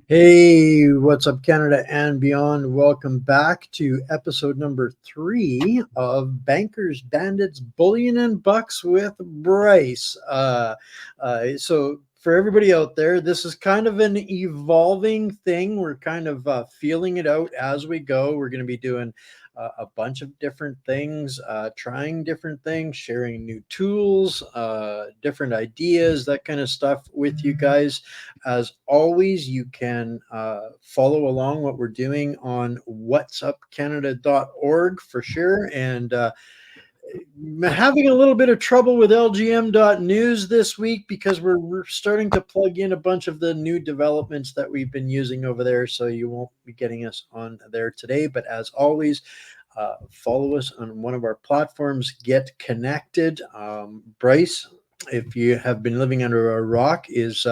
Hey, what's up, Canada and beyond? Welcome back to episode number 3 of Bankers, Bandits, Bullion, and Bucks with Bryce. So for everybody out there, this is kind of an evolving thing. We're kind of feeling it out as we go. We're going to be doing a bunch of different things, trying different things, sharing new tools, different ideas, that kind of stuff with you guys. As always, you can follow along what we're doing on whatsupcanada.org for sure. And having a little bit of trouble with lgm.news this week because we're starting to plug in a bunch of the new developments that we've been using over there. So you won't be getting us on there today. But as always, follow us on one of our platforms, get connected. Bryce, if you have been living under a rock, is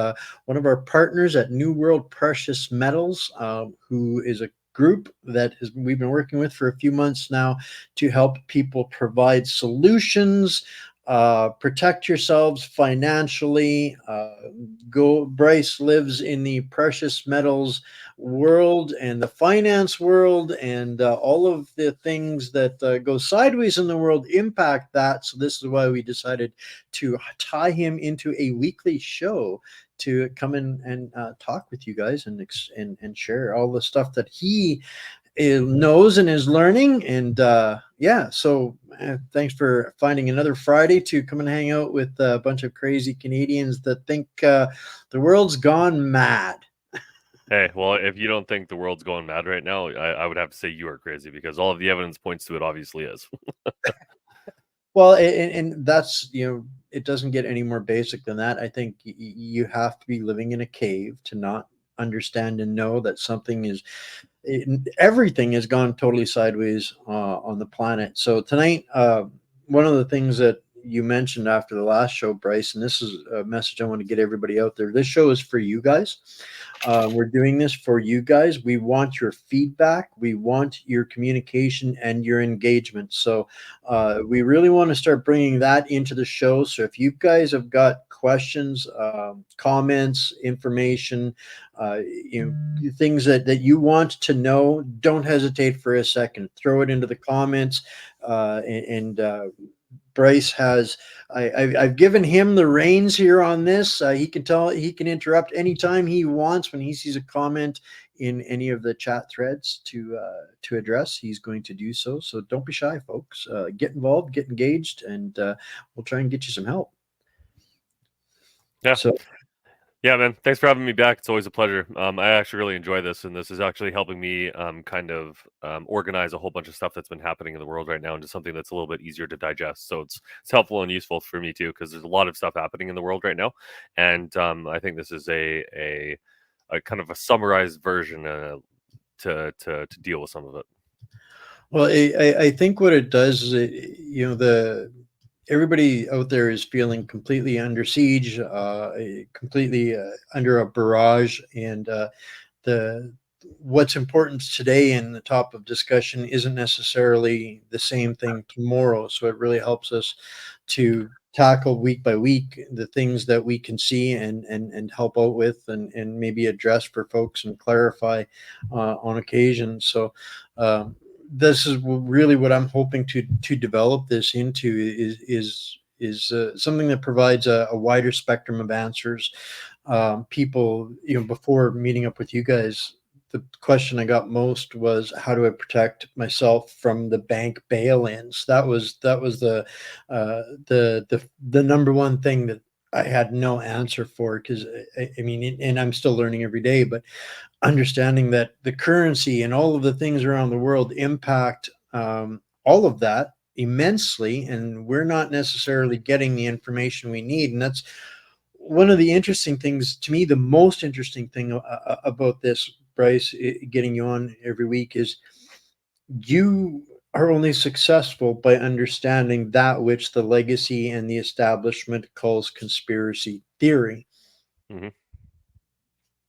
one of our partners at New World Precious Metals, who is a group that we've been working with for a few months now to help people provide solutions, protect yourselves financially. Bryce lives in the precious metals world and the finance world, and all of the things that go sideways in the world impact that. So this is why we decided to tie him into a weekly show to come in and talk with you guys and share all the stuff that he knows and is learning. And so thanks for finding another Friday to come and hang out with a bunch of crazy Canadians that think the world's gone mad. Hey, well, if you don't think the world's going mad right now, I would have to say you are crazy, because all of the evidence points to it obviously is. Well, and that's, it doesn't get any more basic than that. I think you have to be living in a cave to not understand and know that everything has gone totally sideways on the planet. So tonight, one of the things that you mentioned after the last show, Bryce, and this is a message I want to get everybody out there. This show is for you guys. We're doing this for you guys. We want your feedback. We want your communication and your engagement. So we really want to start bringing that into the show. So if you guys have got questions, comments, information, things that you want to know, don't hesitate for a second. Throw it into the comments, and Bryce has, I've given him the reins here on this. He can interrupt anytime he wants when he sees a comment in any of the chat threads to address. He's going to do so. So don't be shy, folks. Get involved, get engaged, and we'll try and get you some help. Yeah. Yeah, man. Thanks for having me back. It's always a pleasure. I actually really enjoy this, and this is actually helping me kind of organize a whole bunch of stuff that's been happening in the world right now into something that's a little bit easier to digest. So it's helpful and useful for me too, because there's a lot of stuff happening in the world right now, and I think this is a kind of a summarized version to deal with some of it. Well, I think what it does is everybody out there is feeling completely under siege, completely under a barrage, and what's important today and the top of discussion isn't necessarily the same thing tomorrow. So it really helps us to tackle week by week the things that we can see and help out with and maybe address for folks and clarify on occasion. So this is really what I'm hoping to develop this into is something that provides a wider spectrum of answers people, before meeting up with you guys, the question I got most was, how do I protect myself from the bank bail-ins? That was the number one thing that I had no answer for, because I mean, and I'm still learning every day, but understanding that the currency and all of the things around the world impact all of that immensely, and we're not necessarily getting the information we need. And that's one of the interesting things to me. The most interesting thing about this, Bryce, getting you on every week, is you are only successful by understanding that which the legacy and the establishment calls conspiracy theory. Mm-hmm.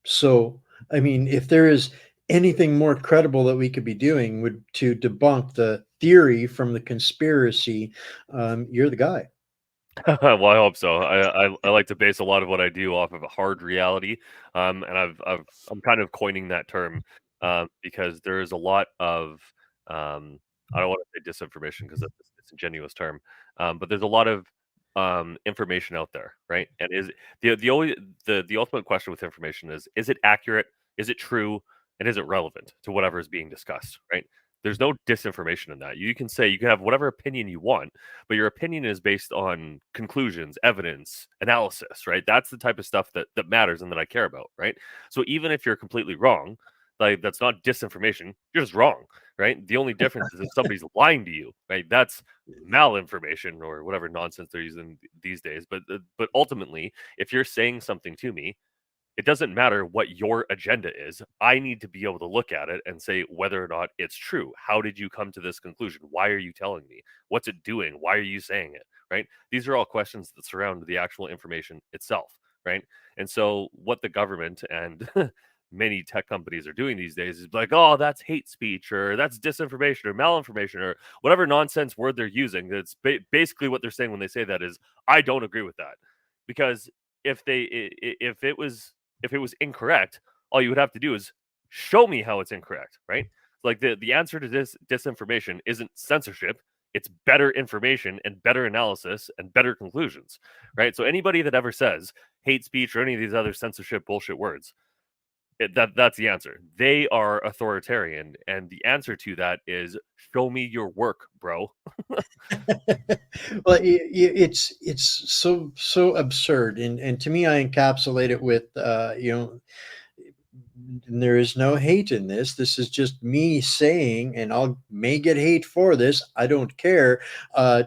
So, I mean, if there is anything more credible that we could be doing, would to debunk the theory from the conspiracy, you're the guy. Well, I hope so. I like to base a lot of what I do off of a hard reality, and I'm kind of coining that term because there is a lot of I don't want to say disinformation because that's a disingenuous term, but there's a lot of information out there, right? And is the only the ultimate question with information is it accurate? Is it true? And is it relevant to whatever is being discussed, right? There's no disinformation in that. You can say you can have whatever opinion you want, but your opinion is based on conclusions, evidence, analysis, right? That's the type of stuff that matters and that I care about, right? So even if you're completely wrong, like that's not disinformation, you're just wrong, right? The only difference is if somebody's lying to you, right? That's malinformation or whatever nonsense they're using these days. But ultimately, if you're saying something to me, it doesn't matter what your agenda is. I need to be able to look at it and say whether or not it's true. How did you come to this conclusion? Why are you telling me? What's it doing? Why are you saying it? Right? These are all questions that surround the actual information itself. Right? And so, what the government and many tech companies are doing these days is like, oh, that's hate speech or that's disinformation or malinformation or whatever nonsense word they're using. That's basically what they're saying when they say that is, I don't agree with that, because if it was incorrect, all you would have to do is show me how it's incorrect, right? Like the answer to this disinformation isn't censorship, it's better information and better analysis and better conclusions, right? So anybody that ever says hate speech or any of these other censorship bullshit words, that's the answer. They are authoritarian, and the answer to that is show me your work, bro. Well, it's so absurd, and to me, I encapsulate it with and there is no hate in this. This is just me saying, and I may get hate for this. I don't care.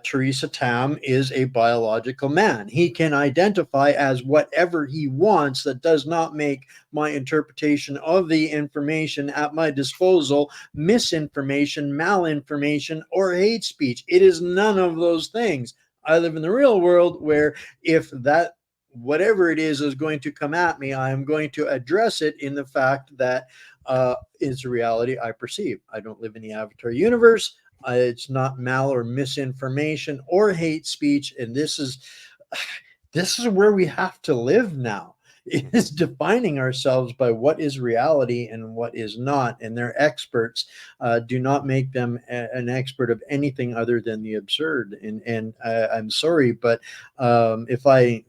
Teresa Tam is a biological man. He can identify as whatever he wants. That does not make my interpretation of the information at my disposal misinformation, malinformation, or hate speech. It is none of those things. I live in the real world where if that whatever it is going to come at me, I am going to address it in the fact that is a reality I perceive. I don't live in the Avatar universe. It's not mal or misinformation or hate speech, and this is where we have to live now. It is defining ourselves by what is reality and what is not, and their experts do not make them an expert of anything other than the absurd. And I'm sorry, but if I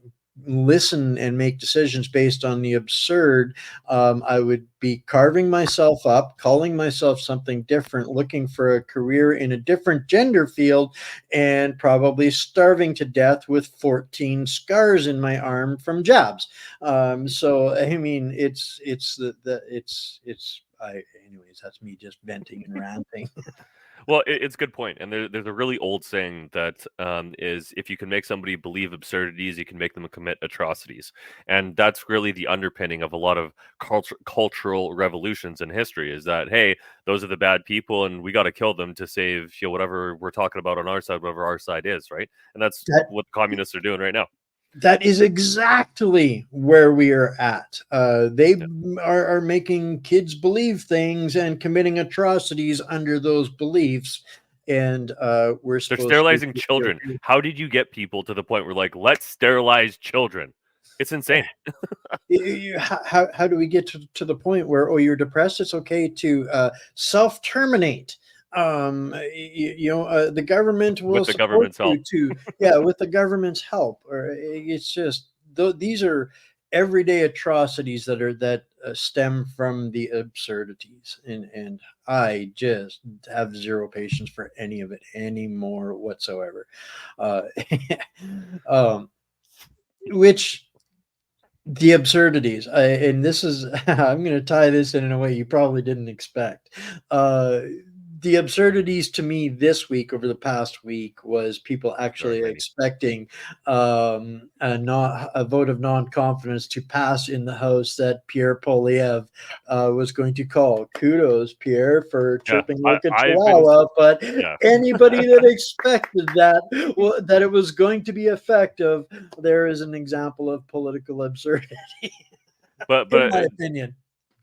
listen and make decisions based on the absurd, I would be carving myself up, calling myself something different, looking for a career in a different gender field, and probably starving to death with 14 scars in my arm from jabs. So I mean, anyways, that's me just venting and ranting. Well, it's a good point, and there's a really old saying that is, if you can make somebody believe absurdities, you can make them commit atrocities, and that's really the underpinning of a lot of cultural revolutions in history. Is that, hey, those are the bad people, and we got to kill them to save whatever we're talking about on our side, whatever our side is, right? And that's That what the communists are doing right now. That is exactly where we are at. They Yeah. are making kids believe things and committing atrocities under those beliefs. And we're They're supposed to sterilizing children. How did you get people to the point where like, let's sterilize children? It's insane. how do we get to the point where, oh, you're depressed, it's okay to self-terminate? The government will With the support government's you help. to, yeah, with the government's help. Or it's just these are everyday atrocities that stem from the absurdities, and I just have zero patience for any of it anymore whatsoever. Uh, um, which the absurdities, and this is I'm going to tie this in a way you probably didn't expect. Uh, the absurdities to me this week, over the past week, was people There aren't actually many. expecting a vote of non-confidence to pass in the House that Pierre Poilievre was going to call. Kudos, Pierre, for Yeah, chirping like a I've been. chihuahua. But Yeah, anybody that expected that, that it was going to be effective, there is an example of political absurdity, but in but my opinion.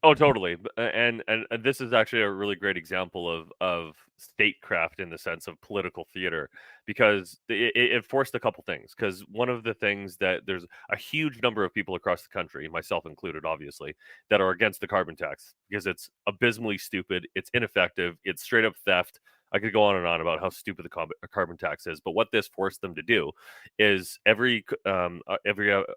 oh, totally. And this is actually a really great example of statecraft in the sense of political theater, because it forced a couple things. Because one of the things that there's a huge number of people across the country, myself included, obviously, that are against the carbon tax because it's abysmally stupid, it's ineffective, it's straight up theft. I could go on and on about how stupid the carbon tax is, but what this forced them to do is every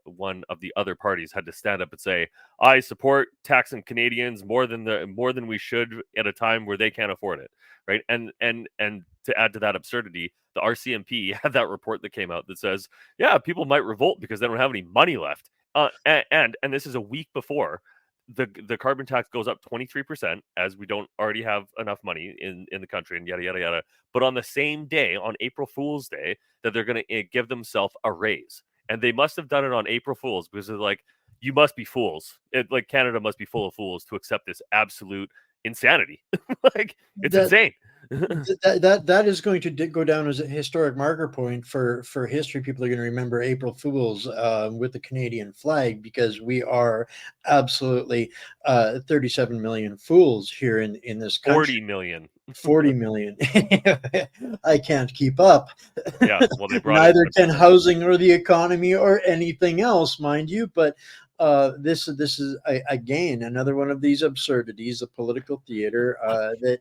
one of the other parties had to stand up and say, I support taxing Canadians more than we should at a time where they can't afford it, right? And to add to that absurdity, the RCMP had that report that came out that says, yeah, people might revolt because they don't have any money left. And this is a week before the carbon tax goes up 23%, as we don't already have enough money in the country, and yada yada yada. But on the same day, on April Fool's Day, that they're going to give themselves a raise, and they must have done it on April Fool's because they're like, you must be fools. Like Canada must be full of fools to accept this absolute insanity. Like it's That insane. that is going to go down as a historic marker point for history. People are going to remember April Fools with the Canadian flag, because we are absolutely 37 million fools here in this country. 40 million. 40 million. I can't keep up. Yeah. Well, they brought in a Neither bunch of can stuff. housing or the economy or anything else, mind you. But this is again another one of these absurdities of political theater that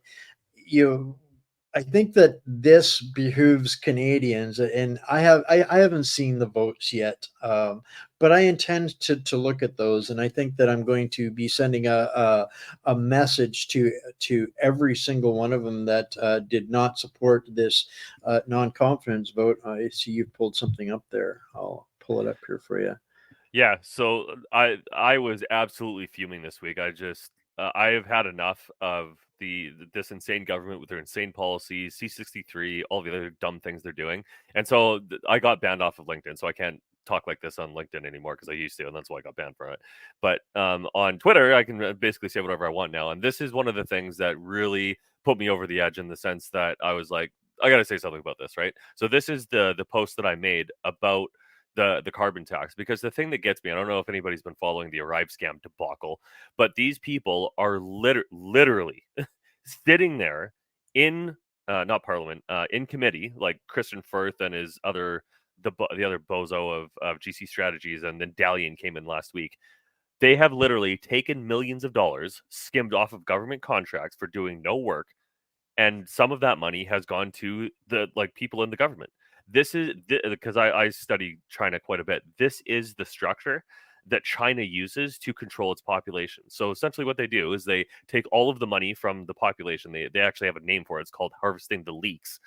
you. I think that this behooves Canadians, and I haven't seen the votes yet, but I intend to look at those, and I think that I'm going to be sending a message to every single one of them that did not support this non-confidence vote. I see you've pulled something up there. I'll pull it up here for you. Yeah, so I was absolutely fuming this week. I have had enough of this insane government with their insane policies, C-63, all the other dumb things they're doing, and so I got banned off of LinkedIn. So I can't talk like this on LinkedIn anymore because I used to, and that's why I got banned from it. But on Twitter, I can basically say whatever I want now, and this is one of the things that really put me over the edge in the sense that I was like, I got to say something about this, right? So this is the post that I made about the carbon tax, because the thing that gets me, I don't know if anybody's been following the Arrive scam debacle, but these people are literally sitting there in not parliament, in committee, like Christian Firth and his other the other bozo of GC Strategies, and then Dalian came in last week. They have literally taken millions of dollars skimmed off of government contracts for doing no work, and some of that money has gone to the people in the government. This is because I study China quite a bit. This is the structure that China uses to control its population. So essentially what they do is they take all of the money from the population. They actually have a name for it. It's called harvesting the leaks.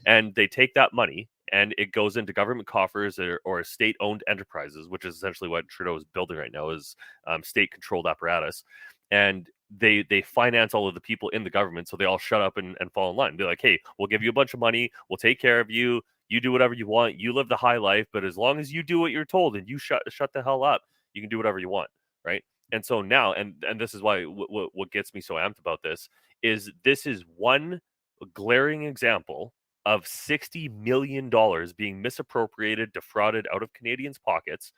And they take that money and it goes into government coffers or state-owned enterprises, which is essentially what Trudeau is building right now, is state-controlled apparatus. And they finance all of the people in the government, so they all shut up and fall in line. Be like, hey, we'll give you a bunch of money, we'll take care of you, you do whatever you want, you live the high life, but as long as you do what you're told and you shut the hell up, you can do whatever you want, right? And so now, and this is why what gets me so amped about this is one glaring example of $60 million being misappropriated, defrauded out of Canadians' pockets,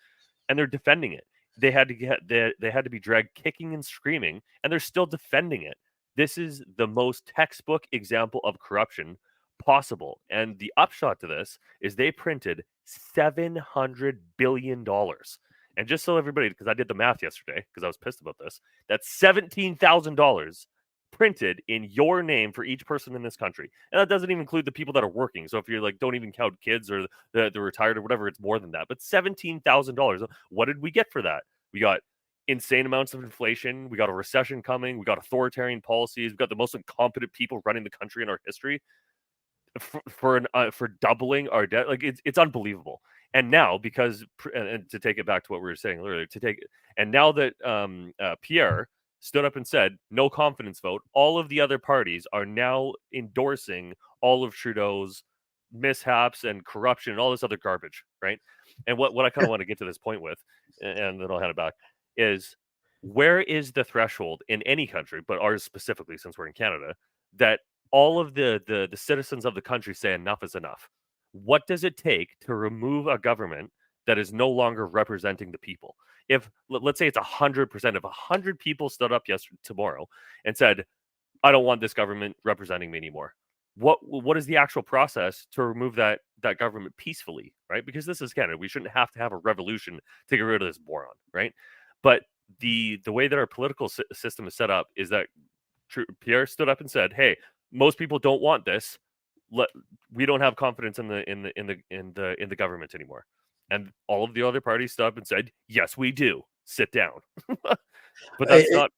and they're defending it. They had to be dragged kicking and screaming, and they're still defending it. This is the most textbook example of corruption possible. And the upshot to this is they printed $700 billion. And just so everybody, because I did the math yesterday, because I was pissed about this, that's $17,000 printed in your name for each person in this country. And that doesn't even include the people that are working. So if you're like, don't even count kids or the retired or whatever, it's more than that. But $17,000. What did we get for that? We got insane amounts of inflation. We got a recession coming. We got authoritarian policies. We got the most incompetent people running the country in our history for doubling our debt. Like it's unbelievable. And now because and to take it back to what we were saying earlier, and now that Pierre stood up and said no confidence vote, all of the other parties are now endorsing all of Trudeau's mishaps and corruption and all this other garbage, right? And what I kind of want to get to this point with, and then I'll hand it back, is where is the threshold in any country, but ours specifically, since we're in Canada, that all of the citizens of the country say enough is enough? What does it take to remove a government that is no longer representing the people? If let's say it's 100%, if 100 people stood up tomorrow and said, "I don't want this government representing me anymore," what is the actual process to remove that government peacefully, right? Because this is Canada, we shouldn't have to have a revolution to get rid of this moron, right? But the way that our political system is set up is that Pierre stood up and said, "Hey, most people don't want this. We don't have confidence in the government anymore." And all of the other parties stood up and said, "Yes, we do. Sit down." But that's not,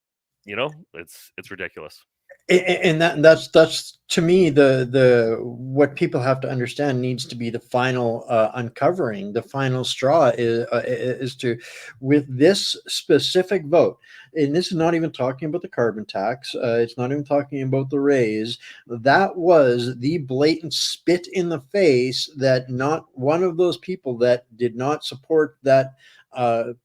it's ridiculous. And that's to me the what people have to understand needs to be the final uncovering. The final straw is to, with this specific vote, and this is not even talking about the carbon tax, it's not even talking about the raise. That was the blatant spit in the face that not one of those people that did not support that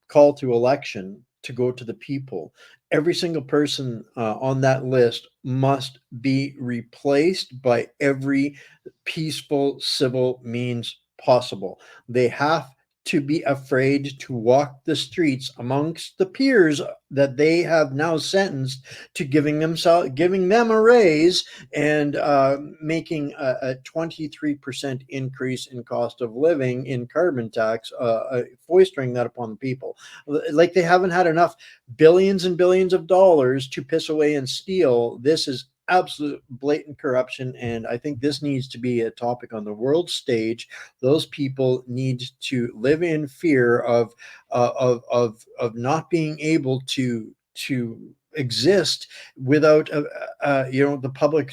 call to election to go to the people, every single person on that list must be replaced by every peaceful civil means possible. They have to be afraid to walk the streets amongst the peers that they have now sentenced to giving them a raise and making a 23% increase in cost of living in carbon tax, foisting that upon the people. Like they haven't had enough billions and billions of dollars to piss away and steal. This is absolute blatant corruption, and I think this needs to be a topic on the world stage. Those people need to live in fear of not being able to exist without the public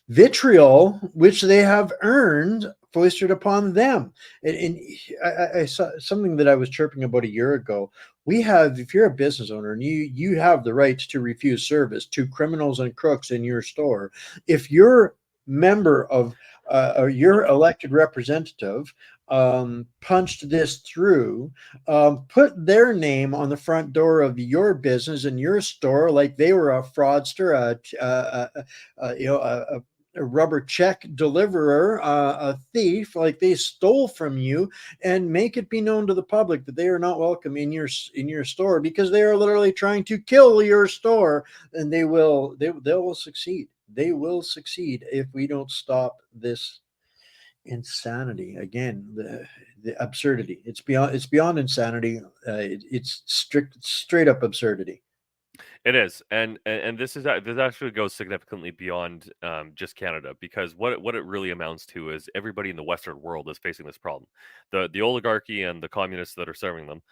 vitriol which they have earned foisted upon them. And I saw something that I was chirping about a year ago. We have, if you're a business owner and you have the right to refuse service to criminals and crooks in your store, if your member of or your elected representative punched this through, put their name on the front door of your business and your store like they were a fraudster, a rubber check deliverer, a thief, like they stole from you, and make it be known to the public that they are not welcome in your store because they are literally trying to kill your store, and they will succeed. They will succeed if we don't stop this insanity. Again, the absurdity. It's beyond insanity. It's straight up absurdity. It is, and this actually goes significantly beyond just Canada, because what it really amounts to is everybody in the Western world is facing this problem. The oligarchy and the communists that are serving them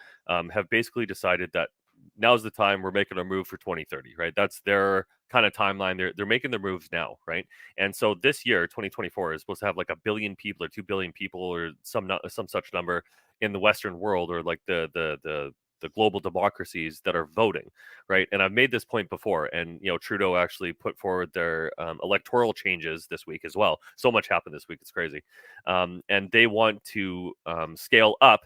have basically decided that now's the time we're making a move for 2030, right? That's their kind of timeline. They're making their moves now, right? And so this year, 2024, is supposed to have like 1 billion people or 2 billion people or some such number in the Western world, or like the global democracies that are voting, right? And I've made this point before, and Trudeau actually put forward their electoral changes this week as well. So much happened this week; it's crazy, and they want to scale up.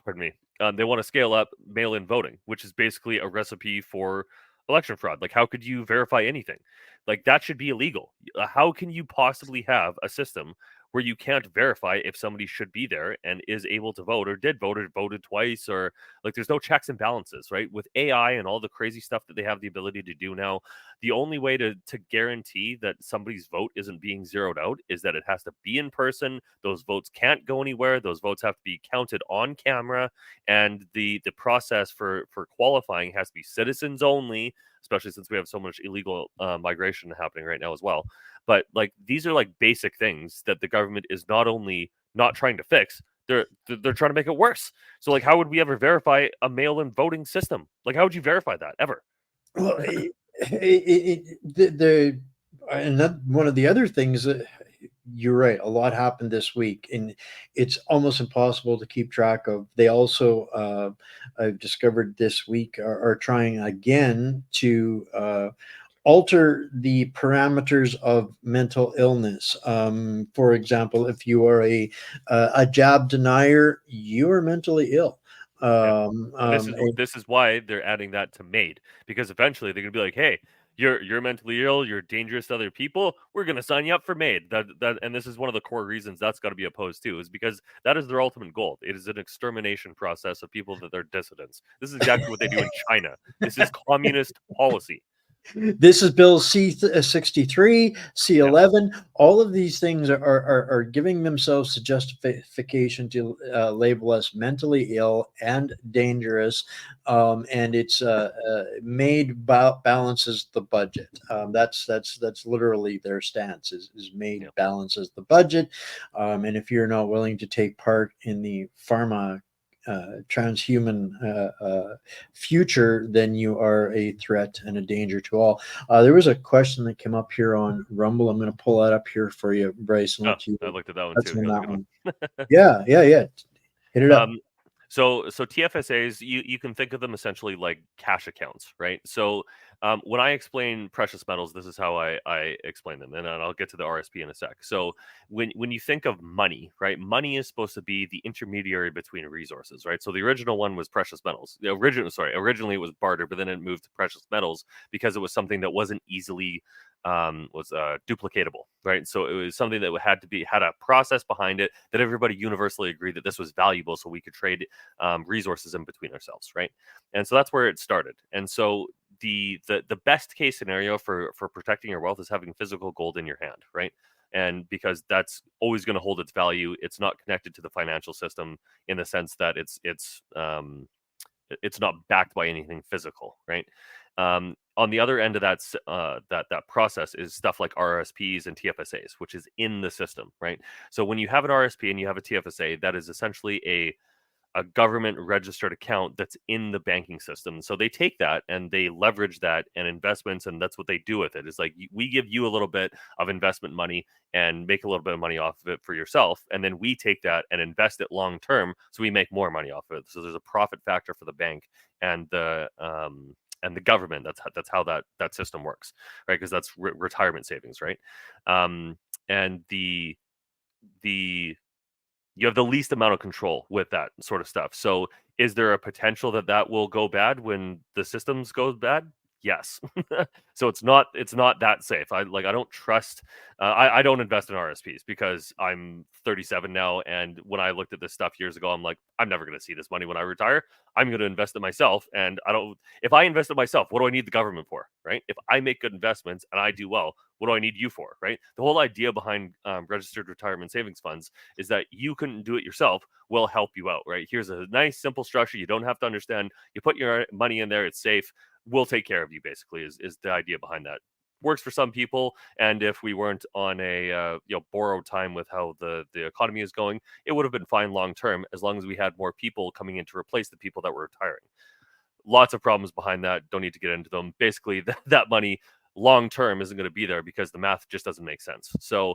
Pardon me. They want to scale up mail-in voting, which is basically a recipe for election fraud. Like, how could you verify anything? Like, that should be illegal. How can you possibly have a system where you can't verify if somebody should be there and is able to vote, or did vote, or voted twice, or like there's no checks and balances, right? With AI and all the crazy stuff that they have the ability to do now, the only way to guarantee that somebody's vote isn't being zeroed out is that it has to be in person. Those votes can't go anywhere. Those votes have to be counted on camera, and the process for qualifying has to be citizens only. especially since we have so much illegal migration happening right now as well. But like these are like basic things that the government is not only not trying to fix, they're trying to make it worse. So like, how would we ever verify a mail-in voting system? Like, how would you verify that ever? Well, and that one of the other things that you're right, a lot happened this week, and it's almost impossible to keep track of. They also, I've discovered this week, are trying again to alter the parameters of mental illness. For example, if you are a jab denier, you are mentally ill. And this is why they're adding that to MAID, because eventually they're gonna be like, hey, you're mentally ill, you're dangerous to other people, we're gonna sign you up for MAID. That and this is one of the core reasons that's got to be opposed too, is because that is their ultimate goal. It is an extermination process of people that they're dissidents. This is exactly what they do in China. This is communist policy. This is Bill C63, C11. All of these things are giving themselves a justification to label us mentally ill and dangerous. And it's MAID balances the budget. That's literally their stance is MAID balances the budget. And if you're not willing to take part in the pharma transhuman future, then you are a threat and a danger to all. There was a question that came up here on Rumble. I'm going to pull that up here for you, Bryce. And I let you. looked at that one That's too. on That was that a good one. Yeah. Hit it up. So TFSAs, you can think of them essentially like cash accounts, right? So when I explain precious metals, this is how I explain them, and I'll get to the RSP in a sec. So when you think of money, right? Money is supposed to be the intermediary between resources, right? So the original one was precious metals. Originally it was barter, but then it moved to precious metals because it was something that wasn't easily duplicatable, right? So it was something that had a process behind it that everybody universally agreed that this was valuable, so we could trade resources in between ourselves, right? And so that's where it started. And so the best case scenario for protecting your wealth is having physical gold in your hand, right? And because that's always going to hold its value, it's not connected to the financial system in the sense that it's not backed by anything physical, right? On the other end of that process is stuff like RSPs and TFSAs, which is in the system, right? So when you have an RSP and you have a TFSA, that is essentially a government registered account that's in the banking system. So they take that and they leverage that and investments, and that's what they do with it. It's like we give you a little bit of investment money and make a little bit of money off of it for yourself, and then we take that and invest it long term, so we make more money off of it. So there's a profit factor for the bank and the government. That's how that system works, right? Because that's retirement savings, right? And the you have the least amount of control with that sort of stuff. So is there a potential that will go bad when the systems goes bad? Yes. So it's not that safe. I don't trust. I don't invest in RSPs because I'm 37 now, and when I looked at this stuff years ago, I'm like, I'm never going to see this money when I retire. I'm going to invest it myself, and I don't. If I invest it myself, what do I need the government for, right? If I make good investments and I do well, what do I need you for, right? The whole idea behind registered retirement savings funds is that you couldn't do it yourself. We'll help you out, right? Here's a nice simple structure. You don't have to understand. You put your money in there. It's safe. We'll take care of you, basically, is the idea behind that. Works for some people, and if we weren't on a borrowed time with how the economy is going, it would have been fine long term, as long as we had more people coming in to replace the people that were retiring. Lots of problems behind that. Don't need to get into them. Basically, that money long term isn't going to be there because the math just doesn't make sense. So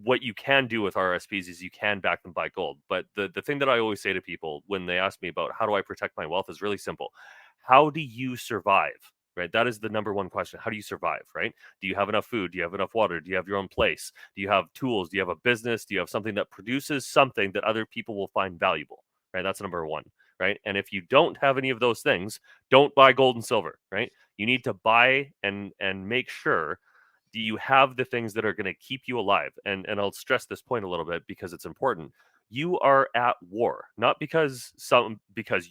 what you can do with RSPs is you can back them by gold. But the thing that I always say to people when they ask me about how do I protect my wealth is really simple. How do you survive? Right? That is the number one question. How do you survive? Right? Do you have enough food? Do you have enough water? Do you have your own place? Do you have tools? Do you have a business? Do you have something that produces something that other people will find valuable? Right? That's number one. Right? And if you don't have any of those things, don't buy gold and silver. Right? You need to buy and make sure do you have the things that are going to keep you alive? And I'll stress this point a little bit because it's important. You are at war, not because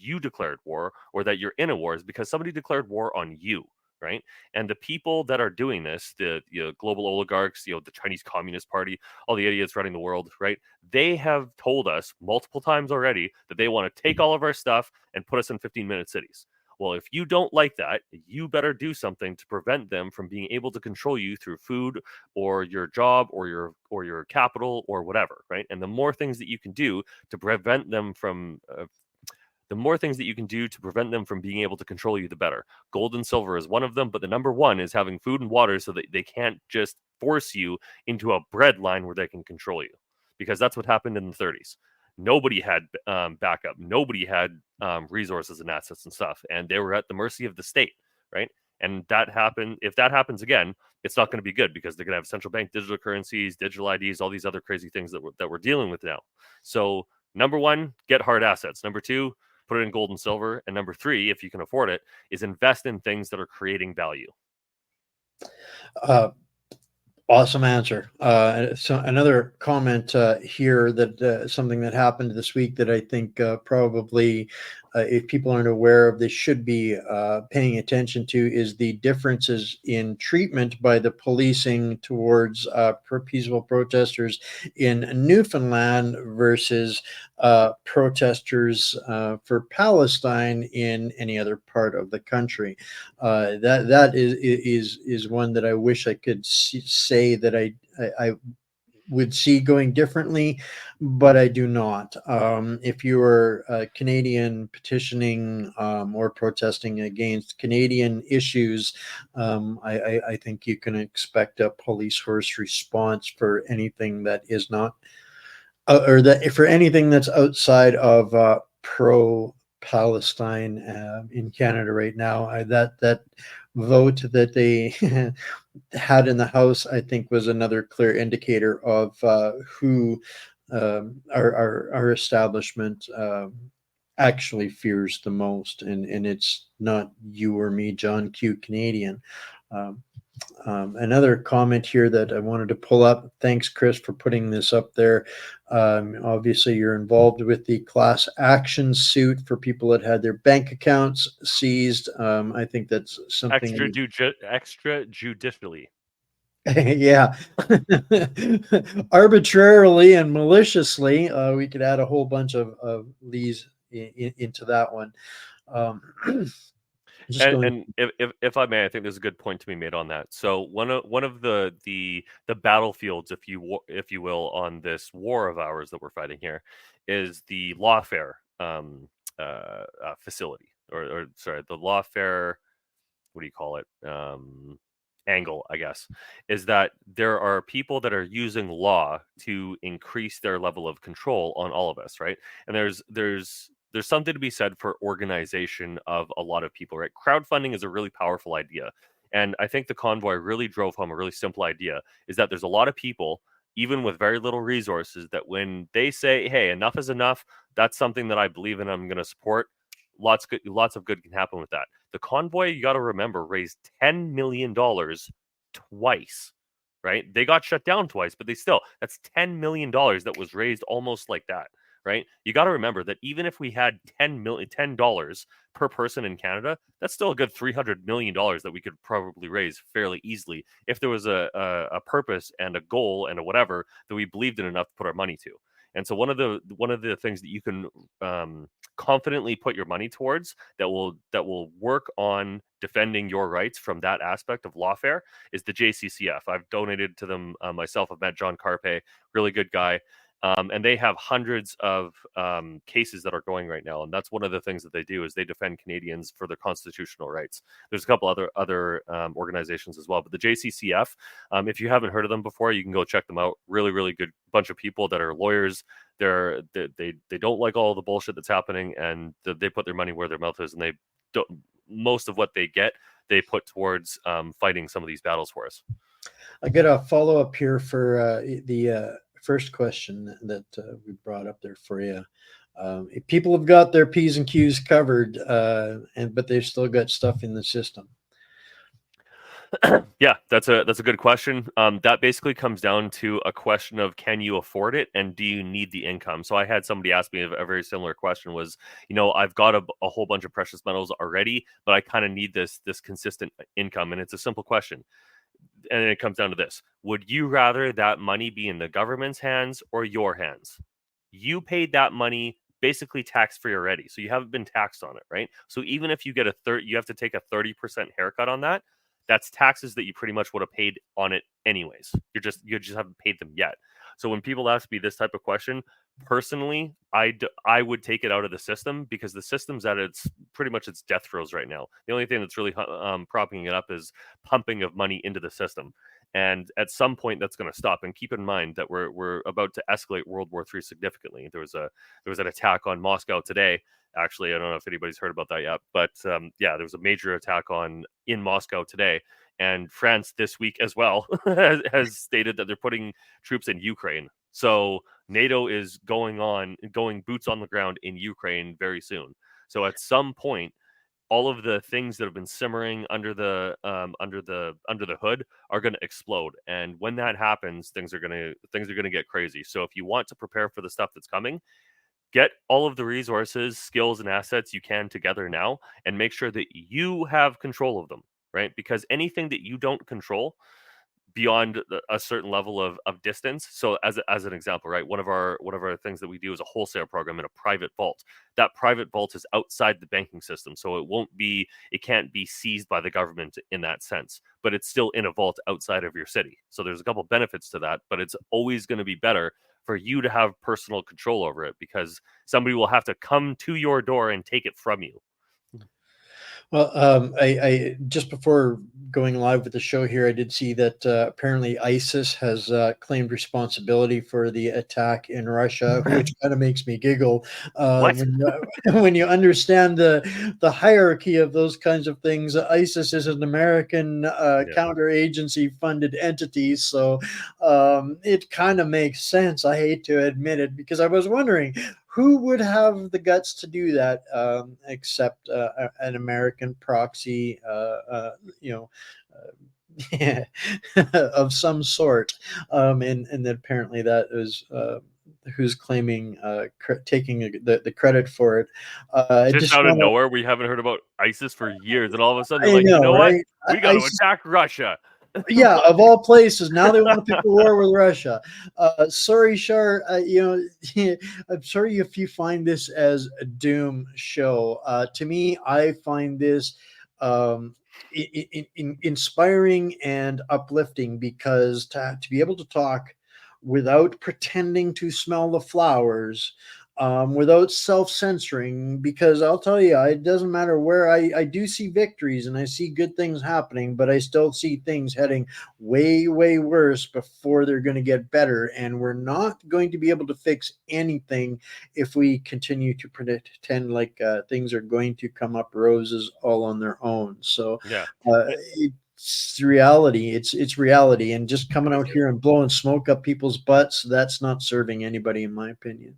you declared war or that you're in a war, is because somebody declared war on you, right? And the people that are doing this, the global oligarchs, the Chinese Communist Party, all the idiots running the world, right? They have told us multiple times already that they want to take all of our stuff and put us in 15-minute cities. Well, if you don't like that, you better do something to prevent them from being able to control you through food or your job or your capital or whatever, right? And the more things that you can do to prevent them from being able to control you, the better. Gold and silver is one of them, but the number one is having food and water so that they can't just force you into a bread line where they can control you, because that's what happened in the 30s. Nobody had backup. Nobody had resources and assets and stuff, and they were at the mercy of the state, right? And if that happens again, it's not going to be good, because they're going to have central bank digital currencies, digital IDs, all these other crazy things that we're dealing with now. So number one, get hard assets. Number two, put it in gold and silver. And number three, if you can afford it, is invest in things that are creating value. Awesome answer. So another comment here that something that happened this week that I think probably, if people aren't aware of, they should be paying attention to, is the differences in treatment by the policing towards peaceful protesters in Newfoundland versus protesters for Palestine in any other part of the country. That is one that I wish I could say that I would see going differently, but I do not. If you are a Canadian petitioning or protesting against Canadian issues, I think you can expect a police force response for anything that is not, or that for anything that's outside of pro-Palestine in Canada right now. That vote that they had in the House, I think, was another clear indicator of who our establishment actually fears the most, and it's not you or me, John Q. Canadian. Another comment here that I wanted to pull up. Thanks, Chris, for putting this up there. Obviously, you're involved with the class action suit for people that had their bank accounts seized. I think that's something extrajudicially. Yeah. Arbitrarily and maliciously. We could add a whole bunch of these into that one. And if I may, I think there's a good point to be made on that. So one of the battlefields, if you will, on this war of ours that we're fighting here, is the lawfare facility, or sorry, the lawfare. What do you call it? Angle, I guess, is that there are people that are using law to increase their level of control on all of us, right? And there's something to be said for organization of a lot of people, right? Crowdfunding is a really powerful idea. And I think the convoy really drove home a really simple idea, is that there's a lot of people, even with very little resources, that when they say, hey, enough is enough, that's something that I believe in, I'm going to support, lots of good can happen with that. The convoy, you got to remember, raised $10 million twice, right? They got shut down twice, but that's $10 million that was raised almost like that, right? You got to remember that even if we had $10 per person in Canada, that's still a good $300 million that we could probably raise fairly easily if there was a purpose and a goal and a whatever that we believed in enough to put our money to. And so one of the things that you can confidently put your money towards that will work on defending your rights from that aspect of lawfare is the JCCF. I've donated to them myself. I've met John Carpe, really good guy. And they have hundreds of cases that are going right now, and that's one of the things that they do is they defend Canadians for their constitutional rights. There's a couple other organizations as well, but the JCCF, if you haven't heard of them before, you can go check them out. Really, really good bunch of people that are lawyers. They don't like all the bullshit that's happening, and they put their money where their mouth is, and they don't. Most of what they get, they put towards fighting some of these battles for us. I got a follow up here for the first question that we brought up there for you. If people have got their P's and Q's covered, but they've still got stuff in the system. Yeah, that's a good question. That basically comes down to a question of, can you afford it and do you need the income? So I had somebody ask me a very similar question was, I've got a whole bunch of precious metals already, but I kind of need this consistent income. And it's a simple question. And it comes down to this. Would you rather that money be in the government's hands or your hands? You paid that money basically tax-free already. So you haven't been taxed on it, right? So even if you get you have to take a 30% haircut on that. That's taxes that you pretty much would have paid on it anyways. You just haven't paid them yet. So when people ask me this type of question, personally, I would take it out of the system, because the system's at its pretty much its death throes right now. The only thing that's really propping it up is pumping of money into the system. And at some point, that's going to stop. And keep in mind that we're about to escalate World War III significantly. There was an attack on Moscow today. Actually, I don't know if anybody's heard about that yet, but yeah, there was a major attack in Moscow today, and France this week as well has stated that they're putting troops in Ukraine. So NATO is going boots on the ground in Ukraine very soon. So at some point, all of the things that have been simmering under the hood are going to explode, and when that happens, things are going to get crazy. So if you want to prepare for the stuff that's coming, get all of the resources, skills, and assets you can together now, and make sure that you have control of them, right? Because anything that you don't control beyond a certain level of distance. So as an example, right, one of our things that we do is a wholesale program in a private vault. That private vault is outside the banking system, so it can't be seized by the government in that sense, but it's still in a vault outside of your city. So there's a couple benefits to that, but it's always going to be better for you to have personal control over it, because somebody will have to come to your door and take it from you. Well, I just before going live with the show here, I did see that apparently ISIS has claimed responsibility for the attack in Russia, which kind of makes me giggle What? when you understand the hierarchy of those kinds of things. ISIS is an American counteragency funded entity, so it kind of makes sense. I hate to admit it, because I was wondering who would have the guts to do that, except an American proxy, of some sort, and that apparently that is who's claiming taking the credit for it. I Just just out of want to. nowhere, we haven't heard about ISIS for years, and all of a sudden they're I like, you know, know what? right? We got to attack Russia. Yeah, of all places, now they want to pick a war with Russia. Sorry, Shar. I'm sorry if you find this as a doom show. To me, I find this um, inspiring and uplifting, because to be able to talk without pretending to smell the flowers, without self-censoring, because I'll tell you, it doesn't matter where I do see victories and I see good things happening, but I still see things heading way, way worse before they're going to get better. And we're not going to be able to fix anything if we continue to pretend like things are going to come up roses all on their own. So Yeah. it's reality. It's reality. And just coming out here and blowing smoke up people's butts, that's not serving anybody, in my opinion.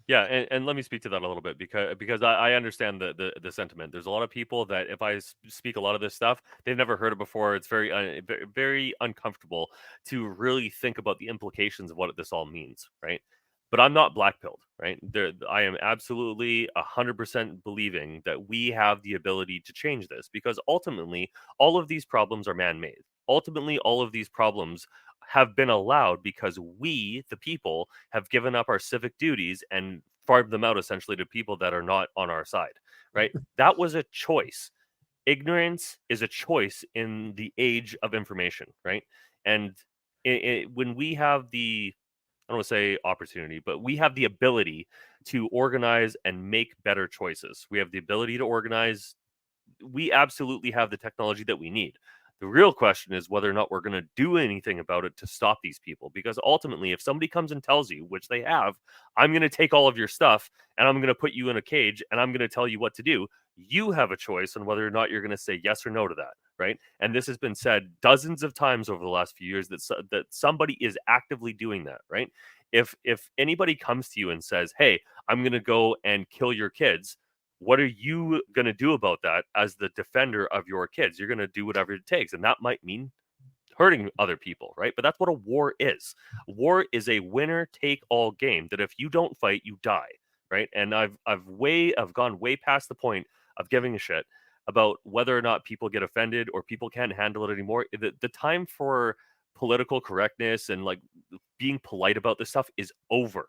Yeah, and let me speak to that a little bit, because I understand the sentiment. There's a lot of people that if I speak a lot of this stuff, they've never heard it before. It's very uncomfortable to really think about the implications of what this all means, right? But I'm not black pilled, right? I am absolutely 100% believing that we have the ability to change this, because ultimately all of these problems are man-made. Ultimately, all of these problems have been allowed because we, the people, have given up our civic duties and farmed them out essentially to people that are not on our side, right? That was a choice. Ignorance is a choice in the age of information, right? And when we have I don't want to say opportunity, but we have the ability to organize and make better choices. We have the ability to organize. We absolutely have the technology that we need. The real question is whether or not we're going to do anything about it to stop these people. Because ultimately, if somebody comes and tells you, which they have, I'm going to take all of your stuff and I'm going to put you in a cage and I'm going to tell you what to do, you have a choice on whether or not you're going to say yes or no to that, right? And this has been said dozens of times over the last few years that somebody is actively doing that, right? If anybody comes to you and says, "Hey, I'm going to go and kill your kids," what are you going to do about that as the defender of your kids? You're going to do whatever it takes. And that might mean hurting other people, right? But that's what a war is. War is a winner take all game that if you don't fight, you die, right? And I've gone way past the point of giving a shit about whether or not people get offended or people can't handle it anymore. The time for political correctness and like being polite about this stuff is over.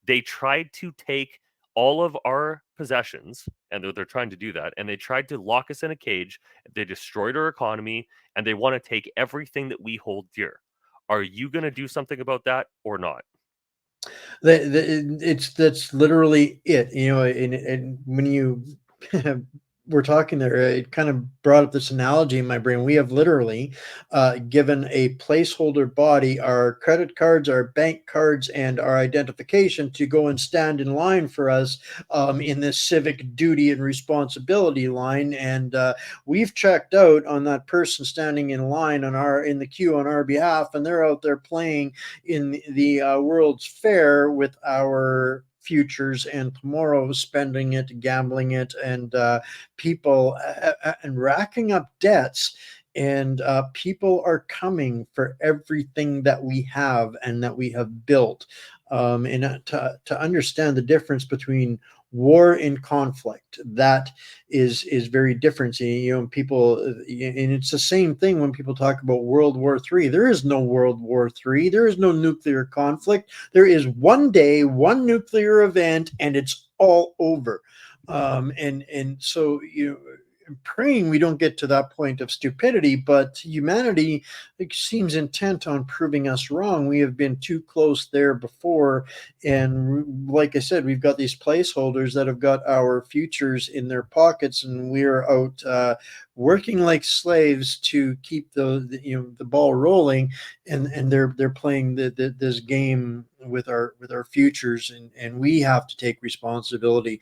They tried to take all of our possessions, and they're trying to do that, and they tried to lock us in a cage. They destroyed our economy, and they want to take everything that we hold dear. Are you going to do something about that or not? That's literally it. And when you were talking there, it kind of brought up this analogy in my brain. We have literally given a placeholder body our credit cards, our bank cards, and our identification to go and stand in line for us in this civic duty and responsibility line. And we've checked out on that person standing in line in the queue on our behalf, and they're out there playing in the World's Fair with our futures and tomorrow, spending it, gambling it, and people and racking up debts. And people are coming for everything that we have and that we have built. And to understand the difference between war and conflict, that is very different. People, and it's the same thing when people talk about World War III. There is no World War III. There is no nuclear conflict. There is one day, one nuclear event, and it's all over. And so praying we don't get to that point of stupidity, but humanity seems intent on proving us wrong. We have been too close there before, and like I said, we've got these placeholders that have got our futures in their pockets, and we're out working like slaves to keep the ball rolling, and they're playing this game with our futures, and we have to take responsibility,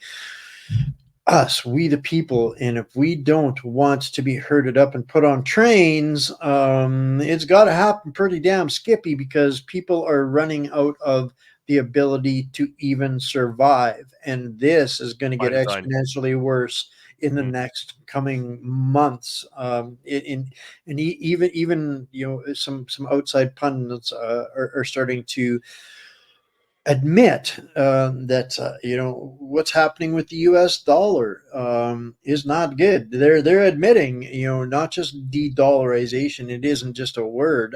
us, we the people. And if we don't want to be herded up and put on trains, it's got to happen pretty damn skippy, because people are running out of the ability to even survive. And this is going to By get design. exponentially worse in the Mhm. next coming months. Even some outside pundits are starting to admit that what's happening with the U.S. dollar is not good. They're admitting, not just de-dollarization. It isn't just a word.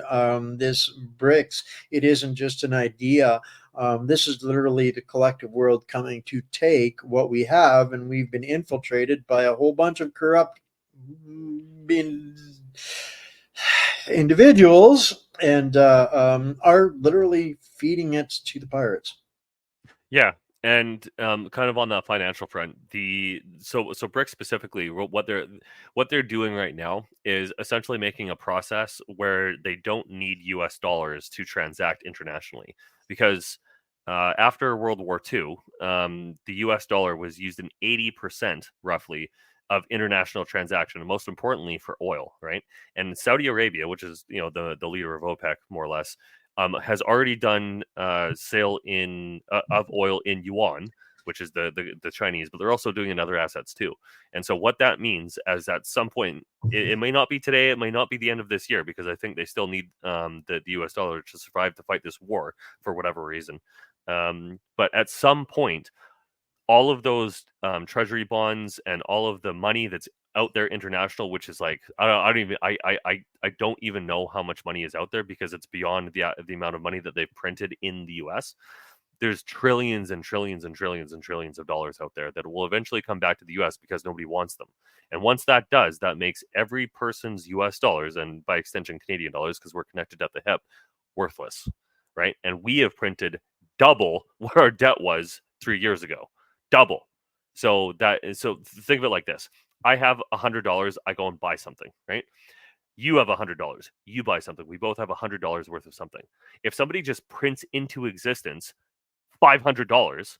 This BRICS, it isn't just an idea. This is literally the collective world coming to take what we have, and we've been infiltrated by a whole bunch of corrupt being individuals, and are literally feeding it to the pirates. Yeah, and kind of on that financial front, so BRICS specifically, what they're doing right now is essentially making a process where they don't need U.S. dollars to transact internationally, because after World War II, the U.S. dollar was used in 80% roughly of international transaction, and most importantly for oil, right? And Saudi Arabia, which is the leader of OPEC more or less, has already done sale of oil in yuan, which is the Chinese, but they're also doing in other assets too. And so what that means is at some point, it may not be today, it may not be the end of this year, because I think they still need the U.S. dollar to survive to fight this war for whatever reason. But at some point, all of those treasury bonds and all of the money that's out there international, which is like I don't even know how much money is out there, because it's beyond the amount of money that they've printed in the U.S. There's trillions and trillions and trillions and trillions of dollars out there that will eventually come back to the U.S. because nobody wants them. And once that does, that makes every person's U.S. dollars, and by extension Canadian dollars, because we're connected at the hip, worthless, right? And we have printed double what our debt was 3 years ago, double. So think of it like this: I have $100, I go and buy something, right? You have $100, you buy something. We both have $100 worth of something. If somebody just prints into existence $500,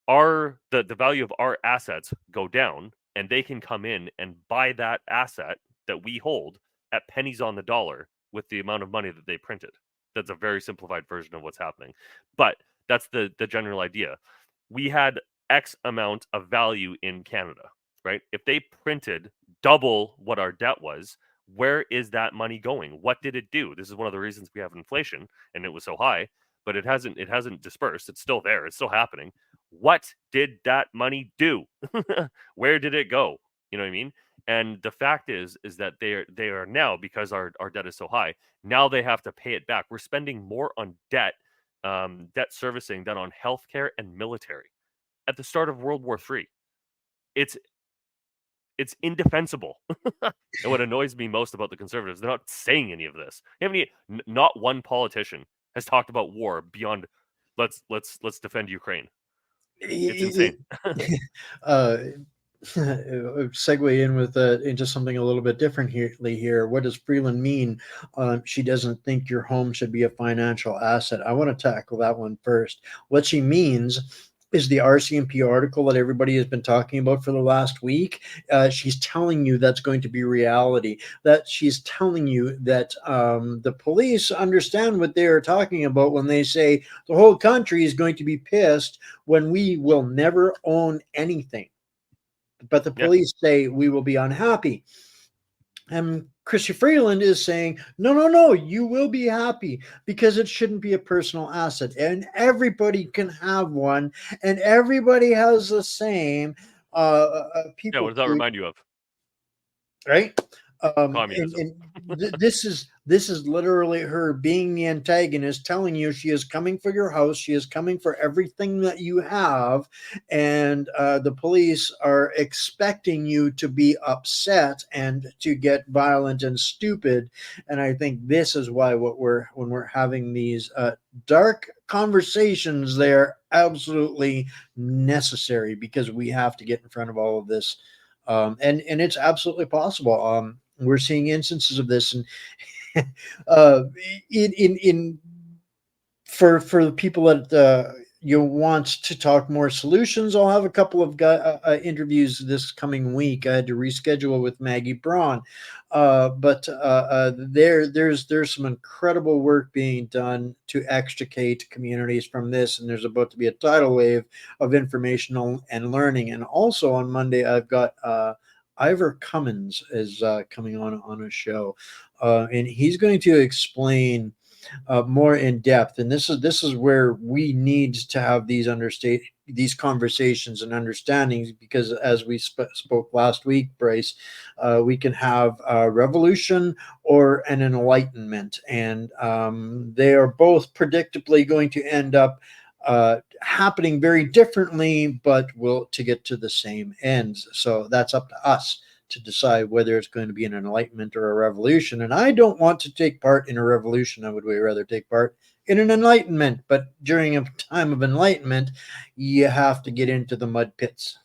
the value of our assets go down, and they can come in and buy that asset that we hold at pennies on the dollar with the amount of money that they printed. That's a very simplified version of what's happening, but that's the general idea. We had X amount of value in Canada, right? If they printed double what our debt was, where is that money going? What did it do? This is one of the reasons we have inflation, and it was so high, but it hasn't dispersed. It's still there. It's still happening. What did that money do? Where did it go? You know what I mean? And the fact is that they are now, because our debt is so high, now they have to pay it back. We're spending more on debt servicing than on healthcare and military. at the start of World War III. It's indefensible. And what annoys me most about the Conservatives, they're not saying any of this. Not one politician has talked about war beyond let's defend Ukraine. It's insane. Segue in with into something a little bit different here. What does Freeland mean? She doesn't think your home should be a financial asset. I want to tackle that one first. What she means is the RCMP article that everybody has been talking about for the last week. She's telling you that's going to be reality. That she's telling you that the police understand what they are talking about when they say the whole country is going to be pissed when we will never own anything. But the police say we will be unhappy. And Chrystia Freeland is saying, no, you will be happy because it shouldn't be a personal asset. And everybody can have one. And everybody has the same people. Yeah, what does that remind you of? Right? Communism. This is literally her being the antagonist, telling you she is coming for your house, she is coming for everything that you have, and the police are expecting you to be upset and to get violent and stupid. And I think this is why when we're having these dark conversations, they're absolutely necessary because we have to get in front of all of this. And it's absolutely possible. We're seeing instances of this, and in for the people that you want to talk more solutions, I'll have a couple of interviews this coming week. I had to reschedule with Maggie Braun, but there's some incredible work being done to extricate communities from this, and there's about to be a tidal wave of informational and learning. And also on Monday, I've got Ivor Cummins is coming on a show, and he's going to explain more in depth. And this is where we need to have these conversations and understandings, because as we spoke last week, Bryce, we can have a revolution or an enlightenment, and they are both predictably going to end up happening very differently, but will to get to the same ends. So that's up to us to decide whether it's going to be an enlightenment or a revolution. And I don't want to take part in a revolution. I would way rather take part in an enlightenment. But during a time of enlightenment, you have to get into the mud pits.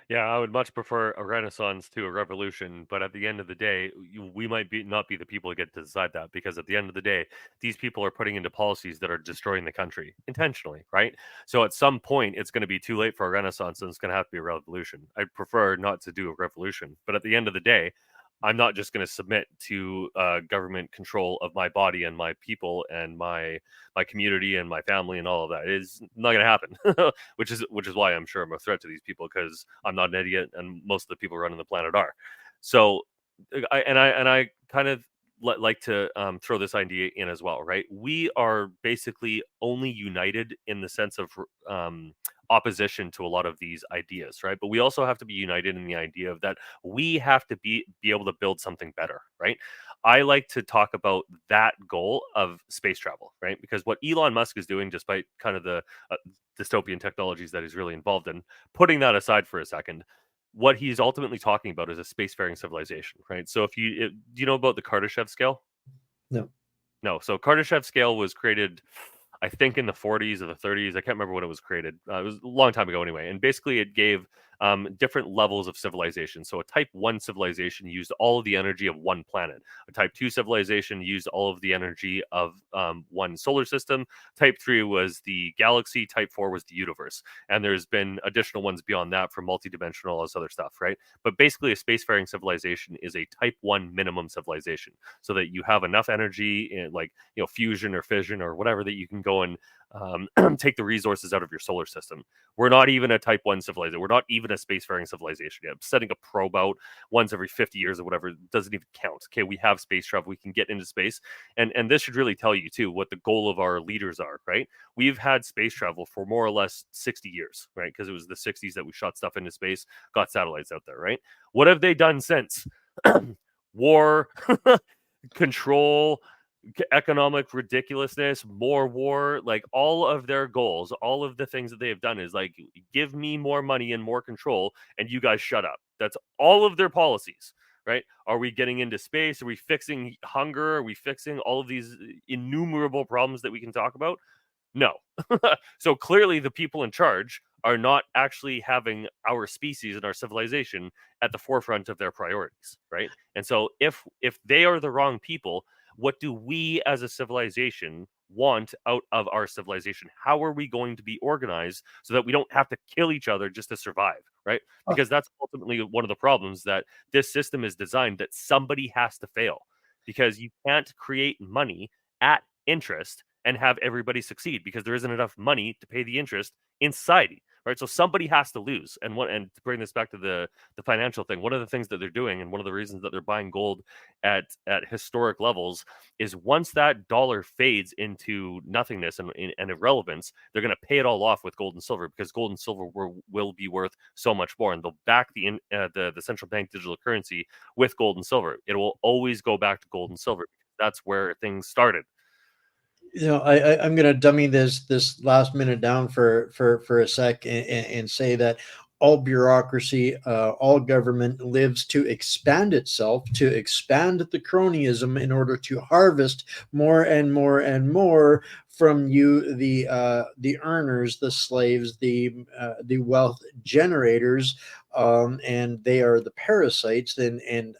Yeah, I would much prefer a renaissance to a revolution, but at the end of the day, we might not be the people that get to decide that, because at the end of the day, these people are putting into policies that are destroying the country intentionally, right? So at some point, it's going to be too late for a renaissance, and it's going to have to be a revolution. I'd prefer not to do a revolution, but at the end of the day, I'm not just going to submit to government control of my body and my people and my community and my family and all of that. It is not going to happen, which is why I'm sure I'm a threat to these people, because I'm not an idiot, and most of the people running the planet are. So, I kind of like to throw this idea in as well, right? We are basically only united in the sense of opposition to a lot of these ideas, right? But we also have to be united in the idea of that we have to be able to build something better, right? I like to talk about that goal of space travel, right? Because what Elon Musk is doing, despite kind of the dystopian technologies that he's really involved in, putting that aside for a second, what he's ultimately talking about is a spacefaring civilization, right? So do you know about the Kardashev scale? No. So Kardashev scale was created, I think, in the 40s or the 30s. I can't remember when it was created. It was a long time ago anyway. And basically it gave different levels of civilization. So a type 1 civilization used all of the energy of one planet. A type 2 civilization used all of the energy of one solar system. Type 3 was the galaxy. Type 4 was the universe. And there's been additional ones beyond that for multidimensional, all this other stuff, right? But basically a spacefaring civilization is a type 1 minimum civilization, so that you have enough energy in, like, fusion or fission or whatever, that you can go and take the resources out of your solar system. We're not even a type 1 civilization. We're not even a spacefaring civilization yet. Setting a probe out once every 50 years or whatever doesn't even count. Okay, we have space travel. We can get into space. And this should really tell you, too, what the goal of our leaders are, right? We've had space travel for more or less 60 years, right? Because it was the 60s that we shot stuff into space, got satellites out there, right? What have they done since? War, control, economic ridiculousness, more war, like all of their goals, all of the things that they have done is like, give me more money and more control, and you guys shut up. That's all of their policies, right? Are we getting into space? Are we fixing hunger? Are we fixing all of these innumerable problems that we can talk about? No. So clearly, the people in charge are not actually having our species and our civilization at the forefront of their priorities, right? And so, if they are the wrong people, what do we as a civilization want out of our civilization? How are we going to be organized so that we don't have to kill each other just to survive, right? Because that's ultimately one of the problems, that this system is designed that somebody has to fail, because you can't create money at interest and have everybody succeed, because there isn't enough money to pay the interest in society, right? So somebody has to lose. And to bring this back to the financial thing, one of the things that they're doing, and one of the reasons that they're buying gold at historic levels, is once that dollar fades into nothingness and irrelevance, they're going to pay it all off with gold and silver, because gold and silver will be worth so much more, and they'll back the central bank digital currency with gold and silver. It will always go back to gold and silver, because that's where things started. I'm going to dummy this last minute down for a sec, and say that all bureaucracy, all government lives to expand itself, to expand the cronyism in order to harvest more and more and more from you, the earners, the slaves, the wealth generators, and they are the parasites. And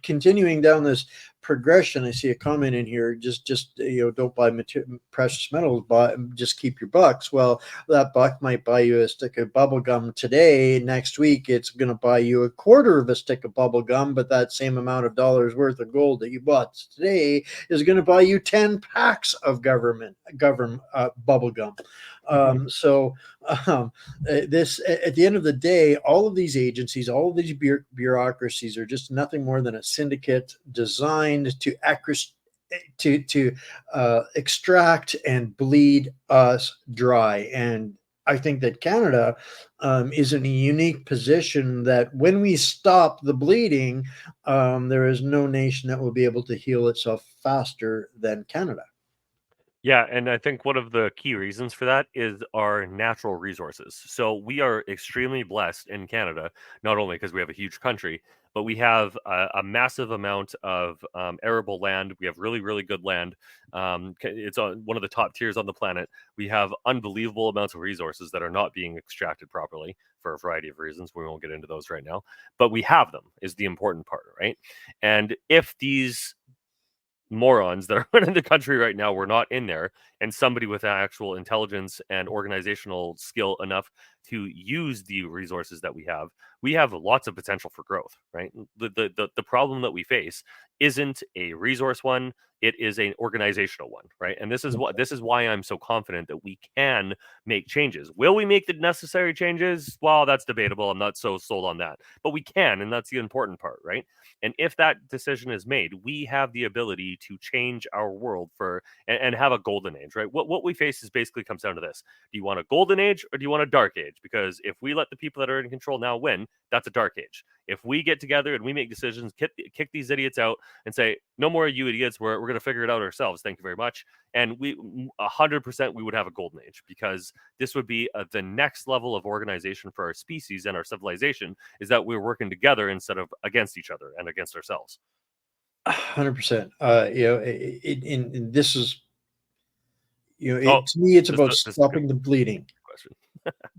continuing down this progression, I see a comment in here. Just don't buy precious metals, just keep your bucks. Well, that buck might buy you a stick of bubble gum today. Next week, it's going to buy you a quarter of a stick of bubble gum, but that same amount of dollars worth of gold that you bought today is going to buy you 10 packs of government bubble gum. This, at the end of the day, all of these agencies, all of these bureaucracies are just nothing more than a syndicate designed to extract and bleed us dry. And I think that Canada is in a unique position that when we stop the bleeding, there is no nation that will be able to heal itself faster than Canada. Yeah, and I think one of the key reasons for that is our natural resources. So we are extremely blessed in Canada, not only because we have a huge country, but we have a massive amount of arable land. We have really, really good land. It's on one of the top tiers on the planet. We have unbelievable amounts of resources that are not being extracted properly for a variety of reasons. We won't get into those right now, but we have them is the important part, right? And if these morons that are running the country right now were not in there, and somebody with actual intelligence and organizational skill enough to use the resources that we have lots of potential for growth, right? The problem that we face isn't a resource one, it is an organizational one, right? And this is why I'm so confident that we can make changes. Will we make the necessary changes? Well, that's debatable. I'm not so sold on that, but we can, and that's the important part, right? And if that decision is made, we have the ability to change our world and have a golden age, right? What we face is basically comes down to this: do you want a golden age or do you want a dark age? Because if we let the people that are in control now win, that's a dark age. If we get together and we make decisions, kick these idiots out, and say, "No more you idiots. We're going to figure it out ourselves. Thank you very much." And 100% we would have a golden age, because this would be the next level of organization for our species and our civilization, is that we're working together instead of against each other and against ourselves. 100%. And this is, to me, it's about stopping the bleeding. Question.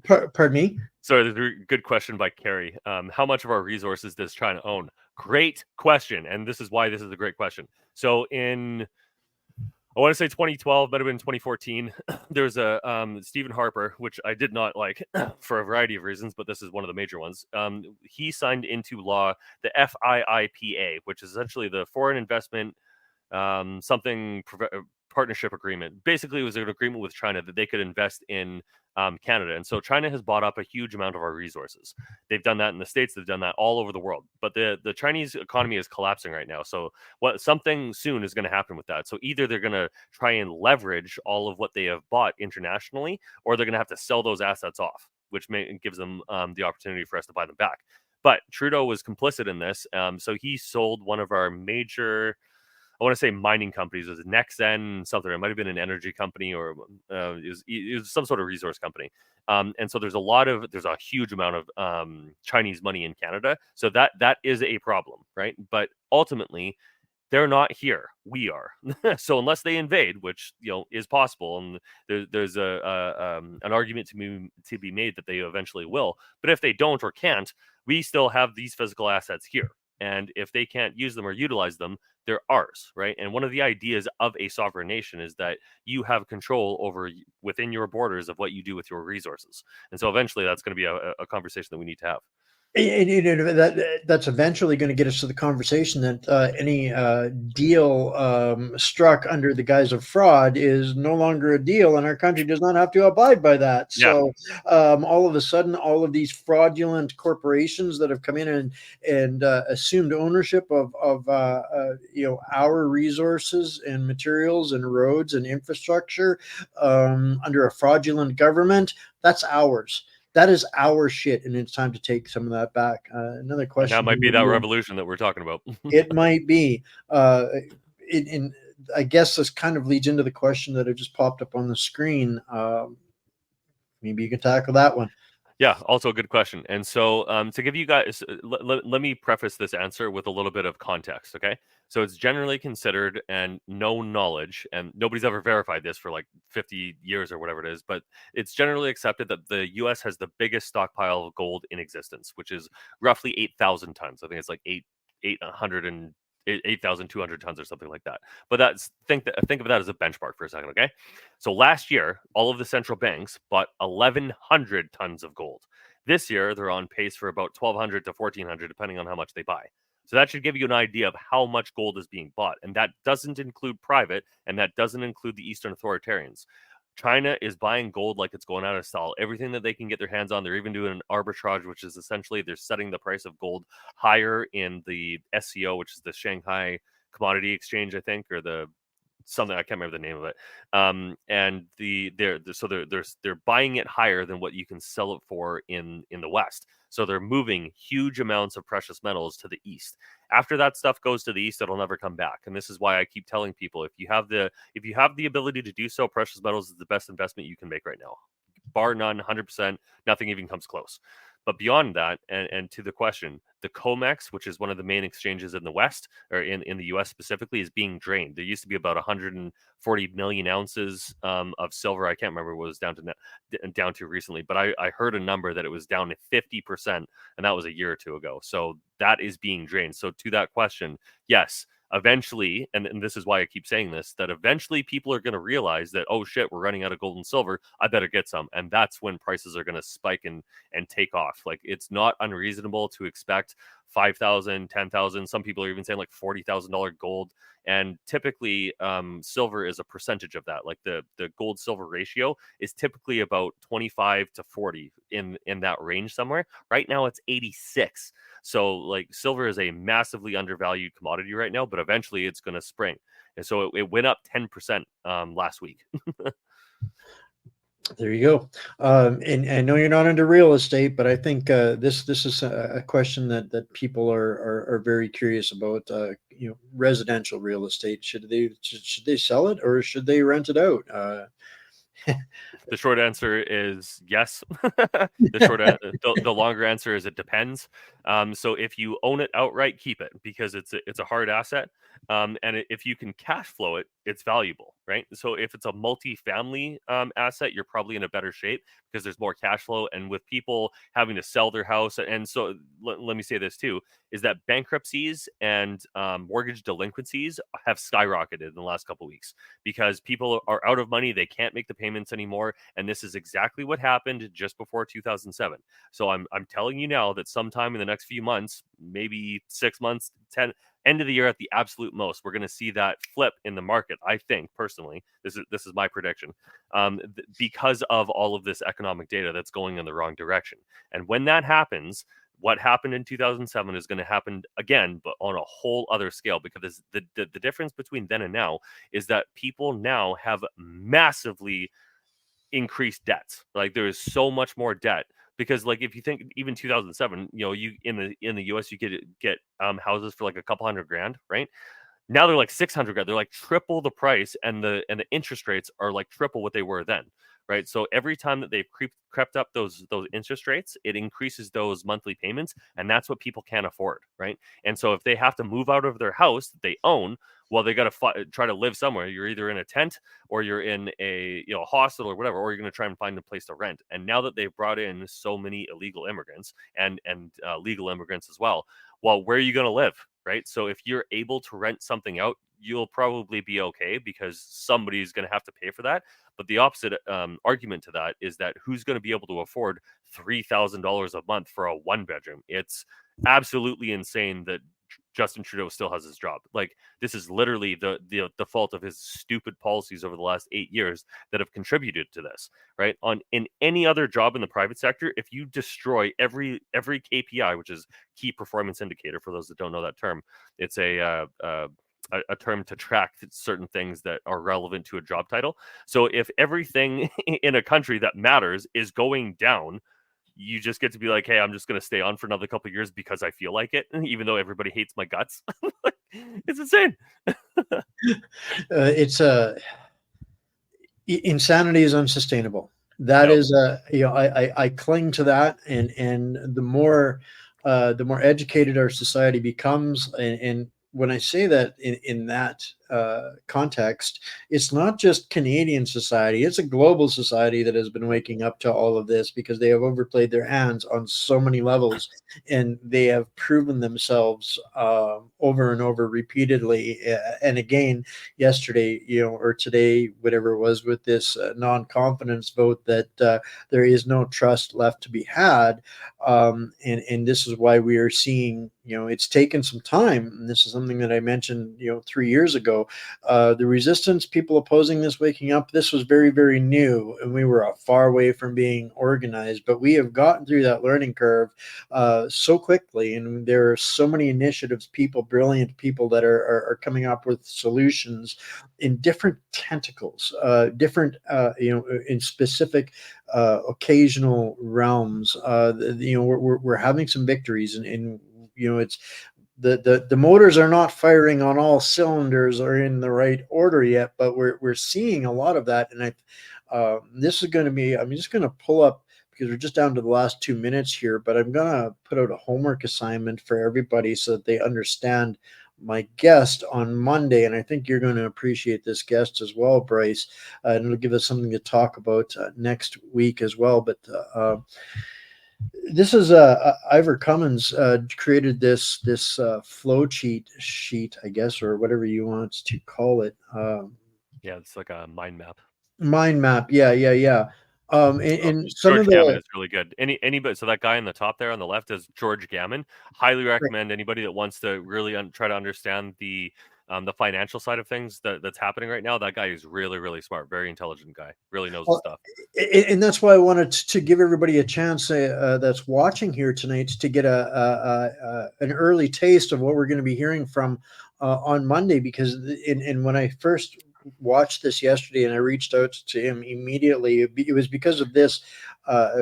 Pardon me? Sorry, there's a good question by Carrie. How much of our resources does China own? Great question, and this is why this is a great question. So I want to say 2012, might have been 2014. There's a Stephen Harper, which I did not like for a variety of reasons, but this is one of the major ones. He signed into law the FIIPA, which is essentially the Foreign Investment partnership agreement. Basically, it was an agreement with China that they could invest in Canada. And so China has bought up a huge amount of our resources. They've done that in the States. They've done that all over the world. But the Chinese economy is collapsing right now. So something soon is going to happen with that. So either they're going to try and leverage all of what they have bought internationally, or they're going to have to sell those assets off, which gives them the opportunity for us to buy them back. But Trudeau was complicit in this. So he sold one of our major I want to say mining companies. It was Nexen something. It might have been an energy company, or it was some sort of resource company. And so there's a huge amount of Chinese money in Canada. So that is a problem, right? But ultimately, they're not here. We are. So unless they invade, which is possible, and there's an argument to be made that they eventually will. But if they don't or can't, we still have these physical assets here, and if they can't use them or utilize them, they're ours, right? And one of the ideas of a sovereign nation is that you have control over within your borders of what you do with your resources. And so eventually, that's going to be a conversation that we need to have. And that's eventually going to get us to the conversation that any deal struck under the guise of fraud is no longer a deal, and our country does not have to abide by that. Yeah. So all of a sudden, all of these fraudulent corporations that have come in and assumed ownership of our resources and materials and roads and infrastructure under a fraudulent government, that's ours. That is our shit, and it's time to take some of that back. Another question. And that might be that revolution that we're talking about. It might be. I guess this kind of leads into the question that just popped up on the screen. Maybe you can tackle that one. Yeah, also a good question. And so to give you guys, let me preface this answer with a little bit of context, okay? So it's generally considered and known knowledge, and nobody's ever verified this for like 50 years or whatever it is, but it's generally accepted that the U.S. has the biggest stockpile of gold in existence, which is roughly 8,000 tons. I think it's like 8,200 tons or something like that. But think of that as a benchmark for a second, okay? So last year, all of the central banks bought 1,100 tons of gold. This year, they're on pace for about 1,200 to 1,400, depending on how much they buy. So that should give you an idea of how much gold is being bought. And that doesn't include private, and that doesn't include the Eastern authoritarians. China is buying gold like it's going out of style. Everything that they can get their hands on, they're even doing an arbitrage, which is essentially they're setting the price of gold higher in the SCO, which is the Shanghai Commodity Exchange, I think, or the something I can't remember the name of it. And they're buying it higher than what you can sell it for in the West. So they're moving huge amounts of precious metals to the east. After that stuff goes to the east, it'll never come back. And this is why I keep telling people, if you have the ability to do so, precious metals is the best investment you can make right now. Bar none, 100%, nothing even comes close. But beyond that, and to the question, the COMEX, which is one of the main exchanges in the West, or in the US specifically, is being drained. There used to be about 140 million ounces of silver. I can't remember what it was down to recently, but I heard a number that it was down to 50%, and that was a year or two ago. So that is being drained. So to that question, yes, eventually, and this is why I keep saying this, that eventually people are going to realize that, oh shit, we're running out of gold and silver, I better get some. And that's when prices are going to spike and take off. Like, it's not unreasonable to expect 5,000, 10,000. Some people are even saying like $40,000 gold. And typically silver is a percentage of that. Like the gold silver ratio is typically about 25 to 40 in that range somewhere. Right now it's 86. So like silver is a massively undervalued commodity right now, but eventually it's going to spring. And so it went up 10% last week. There you go. And I know you're not into real estate, but I think this is a question that people are very curious about. Residential real estate. Should they sell it or should they rent it out? The short answer is yes. The longer answer is it depends. So if you own it outright, keep it because it's a hard asset. And if you can cash flow it, it's valuable, right? So if it's a multi-family asset, you're probably in a better shape because there's more cash flow. And with people having to sell their house, and so let me say this too, is that bankruptcies and mortgage delinquencies have skyrocketed in the last couple of weeks because people are out of money. They can't make the payments anymore. And this is exactly what happened just before 2007. So I'm telling you now that sometime in the next few months, maybe 6 months, 10, end of the year at the absolute most, we're going to see that flip in the market. I think personally, this is my prediction, because of all of this economic data that's going in the wrong direction. And when that happens, what happened in 2007 is going to happen again, but on a whole other scale, because the difference between then and now is that people now have massively increased debts. Like there is so much more debt because, like, if you think even 2007, you in the US you get houses for like a couple $100,000, right? Now they're like 600 grand. They're like triple the price, and the interest rates are like triple what they were then, right? So every time that they've crept up those interest rates, it increases those monthly payments, and that's what people can't afford, right? And so if they have to move out of their house that they own, well, they got to try to live somewhere. You're either in a tent or you're in a hospital or whatever, or you're going to try and find a place to rent. And now that they've brought in so many illegal immigrants and legal immigrants as well, well, where are you going to live? Right. So if you're able to rent something out, you'll probably be okay because somebody's going to have to pay for that. But the opposite argument to that is that who's going to be able to afford $3,000 a month for a 1-bedroom? It's absolutely insane that Justin Trudeau still has his job. Like, this is literally the fault of his stupid policies over the last 8 years that have contributed to this, right? In any other job in the private sector, if you destroy every KPI, which is key performance indicator for those that don't know that term, it's a term to track certain things that are relevant to a job title. So if everything in a country that matters is going down, you just get to be like, hey, I'm just going to stay on for another couple of years because I feel like it, even though everybody hates my guts. It's insane. It's insanity is unsustainable. That is, I cling to that, and the more educated our society becomes, and when I say that in that context, it's not just Canadian society; it's a global society that has been waking up to all of this because they have overplayed their hands on so many levels, and they have proven themselves over and over repeatedly. And again, yesterday, or today, whatever it was, with this non-confidence vote, that there is no trust left to be had, and this is why we are seeing. It's taken some time. And this is something that I mentioned, 3 years ago. The resistance, people opposing this waking up, this was very, very new, and we were far away from being organized. But we have gotten through that learning curve so quickly, and there are so many initiatives, brilliant people that are coming up with solutions in different tentacles, different, in specific occasional realms. We're having some victories, and it's the motors are not firing on all cylinders or in the right order yet, but we're seeing a lot of that. And this is going to be, I'm just going to pull up, because we're just down to the last 2 minutes here, but I'm going to put out a homework assignment for everybody so that they understand my guest on Monday. And I think you're going to appreciate this guest as well, Bryce, and it'll give us something to talk about next week as well. But this is Ivor Cummins created this flow sheet, I guess, or whatever you want to call it. Yeah, it's like a mind map. Mind map, yeah. And some George of Gammon the is really good. Anybody, so that guy in the top there on the left is George Gammon. Highly recommend anybody that wants to really try to understand the financial side of things that's happening right now. That guy is really, really smart, very intelligent guy. Really knows his stuff. and that's why I wanted to give everybody a chance that's watching here tonight to get an early taste of what we're going to be hearing from on Monday. Because and when I first watched this yesterday and I reached out to him immediately, it was because of this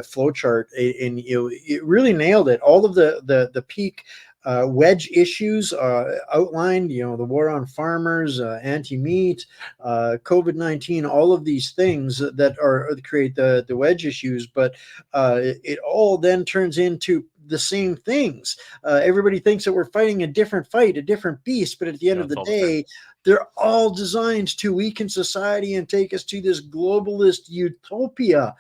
flow chart, and it really nailed it. All of the peak wedge issues outlined, the war on farmers, anti-meat, COVID-19, all of these things that create the wedge issues, but it all then turns into the same things. Everybody thinks that we're fighting a different fight, a different beast, but at the end of the day, they're all designed to weaken society and take us to this globalist utopia.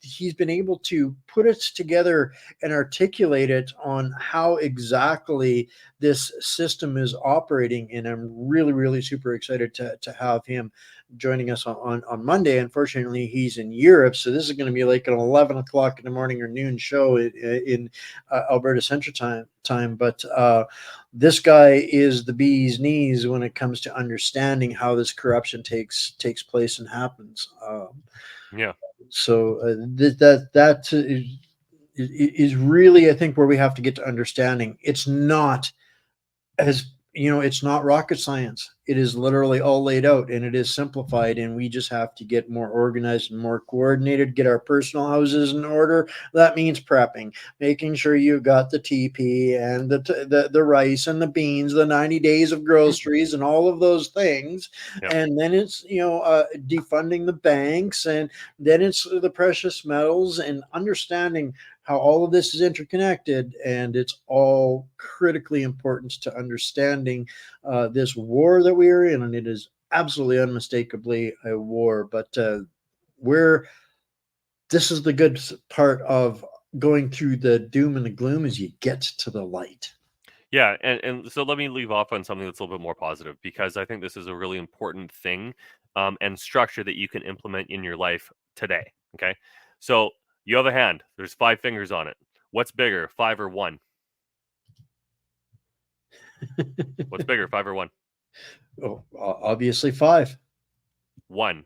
He's been able to put it together and articulate it on how exactly this system is operating. And I'm really, really super excited to have him joining us on Monday. Unfortunately, he's in Europe, so this is going to be like an 11 o'clock in the morning or noon show in Alberta Central Time. But this guy is the bee's knees when it comes to understanding how this corruption takes place and happens. So that is really, I think, where we have to get to understanding. It's not as it's not rocket science. It is literally all laid out and it is simplified, and we just have to get more organized and more coordinated, get our personal houses in order. That means prepping, making sure you've got the TP and the rice and the beans, the 90 days of groceries and all of those things. Yep. And then it's, defunding the banks, and then it's the precious metals, and understanding how all of this is interconnected, and it's all critically important to understanding this war that we are in, and it is absolutely unmistakably a war. But this is the good part of going through the doom and the gloom, is you get to the light. Yeah, and so let me leave off on something that's a little bit more positive, because I think this is a really important thing and structure that you can implement in your life today. Okay, so you have a hand. There's 5 fingers on it. What's bigger, 5 or 1? What's bigger, 5 or 1? Oh, obviously 5. 1,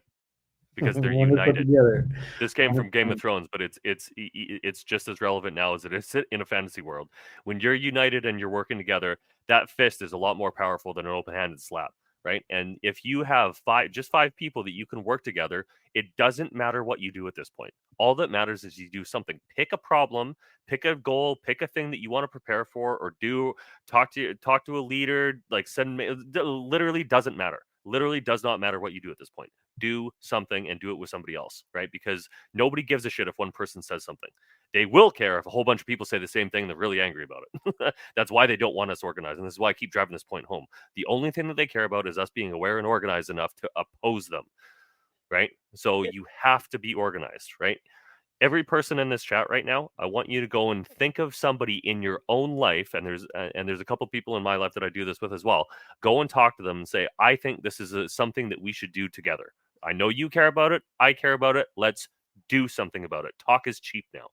because they're One to put united. together. This came from Game of Thrones, but it's just as relevant now as it is in a fantasy world. When you're united and you're working together, that fist is a lot more powerful than an open-handed slap, right? And if you have just 5 people that you can work together, it doesn't matter what you do at this point. All that matters is you do something. Pick a problem, pick a goal, pick a thing that you want to prepare for, or talk to a leader, like literally doesn't matter. Literally does not matter what you do at this point. Do something and do it with somebody else, right? Because nobody gives a shit if one person says something. They will care if a whole bunch of people say the same thing and they're really angry about it. That's why they don't want us organized. And this is why I keep driving this point home. The only thing that they care about is us being aware and organized enough to oppose them, right? So you have to be organized, right? Every person in this chat right now, I want you to go and think of somebody in your own life, and there's a couple people in my life that I do this with as well. Go and talk to them and say, I think this is something that we should do together. I know you care about it. I care about it. Let's do something about it. Talk is cheap now.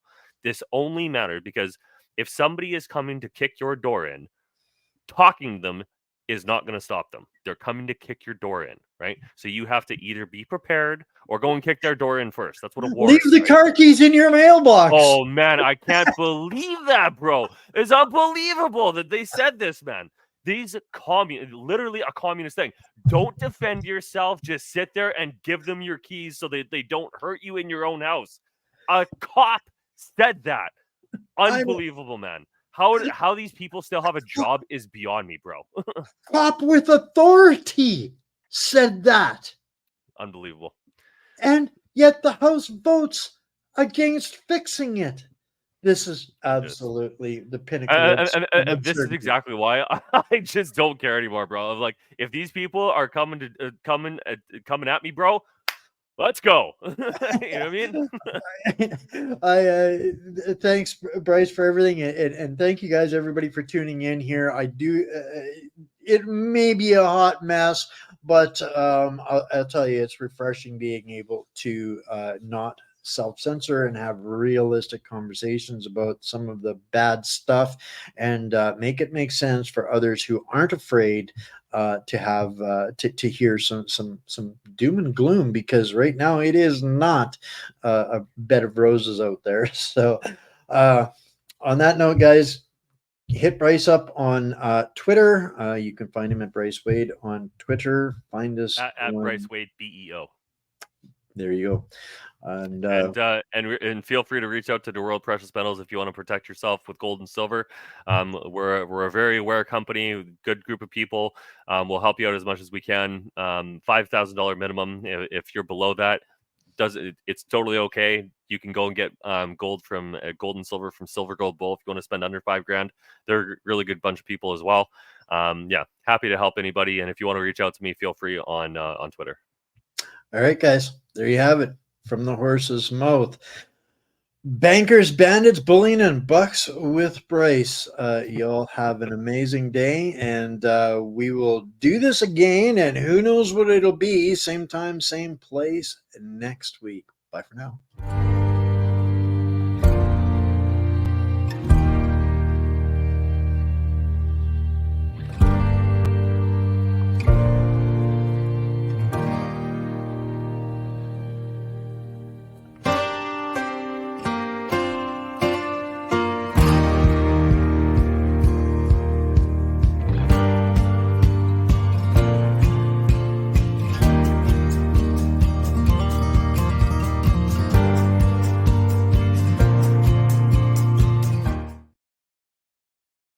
This only matters because if somebody is coming to kick your door in, talking to them is not going to stop them. They're coming to kick your door in, right? So you have to either be prepared or go and kick their door in first. That's what a war Leave is. the car keys in your mailbox. Oh, man, I can't believe that, bro. It's unbelievable that they said this, man. These literally a communist thing. Don't defend yourself. Just sit there and give them your keys so that they don't hurt you in your own house. A cop said that. Unbelievable, man. How these people still have a job is beyond me, bro. Cop with authority said that. Unbelievable. And yet the House votes against fixing it. This is absolutely the pinnacle. And this is exactly why I just don't care anymore, bro. I'm like, if these people are coming at me, bro, let's go. You know what I mean? Thanks, Bryce, for everything, and thank you guys, everybody, for tuning in here. I do. It may be a hot mess, but I'll tell you, it's refreshing being able to not self-censor and have realistic conversations about some of the bad stuff, and make it make sense for others who aren't afraid to have to hear some doom and gloom, because right now it is not a bed of roses out there. So on that note, guys, hit Bryce up on Twitter. You can find him at Bryce Wade on Twitter. Find us at Bryce Wade BEO. There you go. And feel free to reach out to the World Precious Metals if you want to protect yourself with gold and silver. We're a very aware company, good group of people. We'll help you out as much as we can. $5,000 minimum. If you're below that, it's totally okay. You can go and get gold and silver from Silver Gold Bull if you want to spend under $5,000. They're a really good bunch of people as well. Happy to help anybody. And if you want to reach out to me, feel free on Twitter. All right, guys, there you have it. From the horse's mouth. Bankers, bandits, bullion, and bucks with Bryce. Y'all have an amazing day, and we will do this again, and who knows what it'll be. Same time, same place next week. Bye for now.